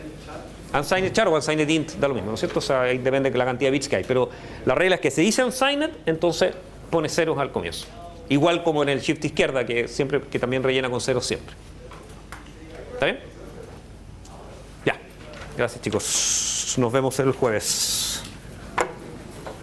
Unsigned char o unsigned int da lo mismo, ¿no es cierto? O sea, ahí depende de la cantidad de bits que hay. Pero la regla es que se dice unsigned, entonces pone ceros al comienzo. Igual como en el shift izquierda, que también rellena con ceros siempre. ¿Está bien? Ya. Gracias, chicos. Nos vemos el jueves.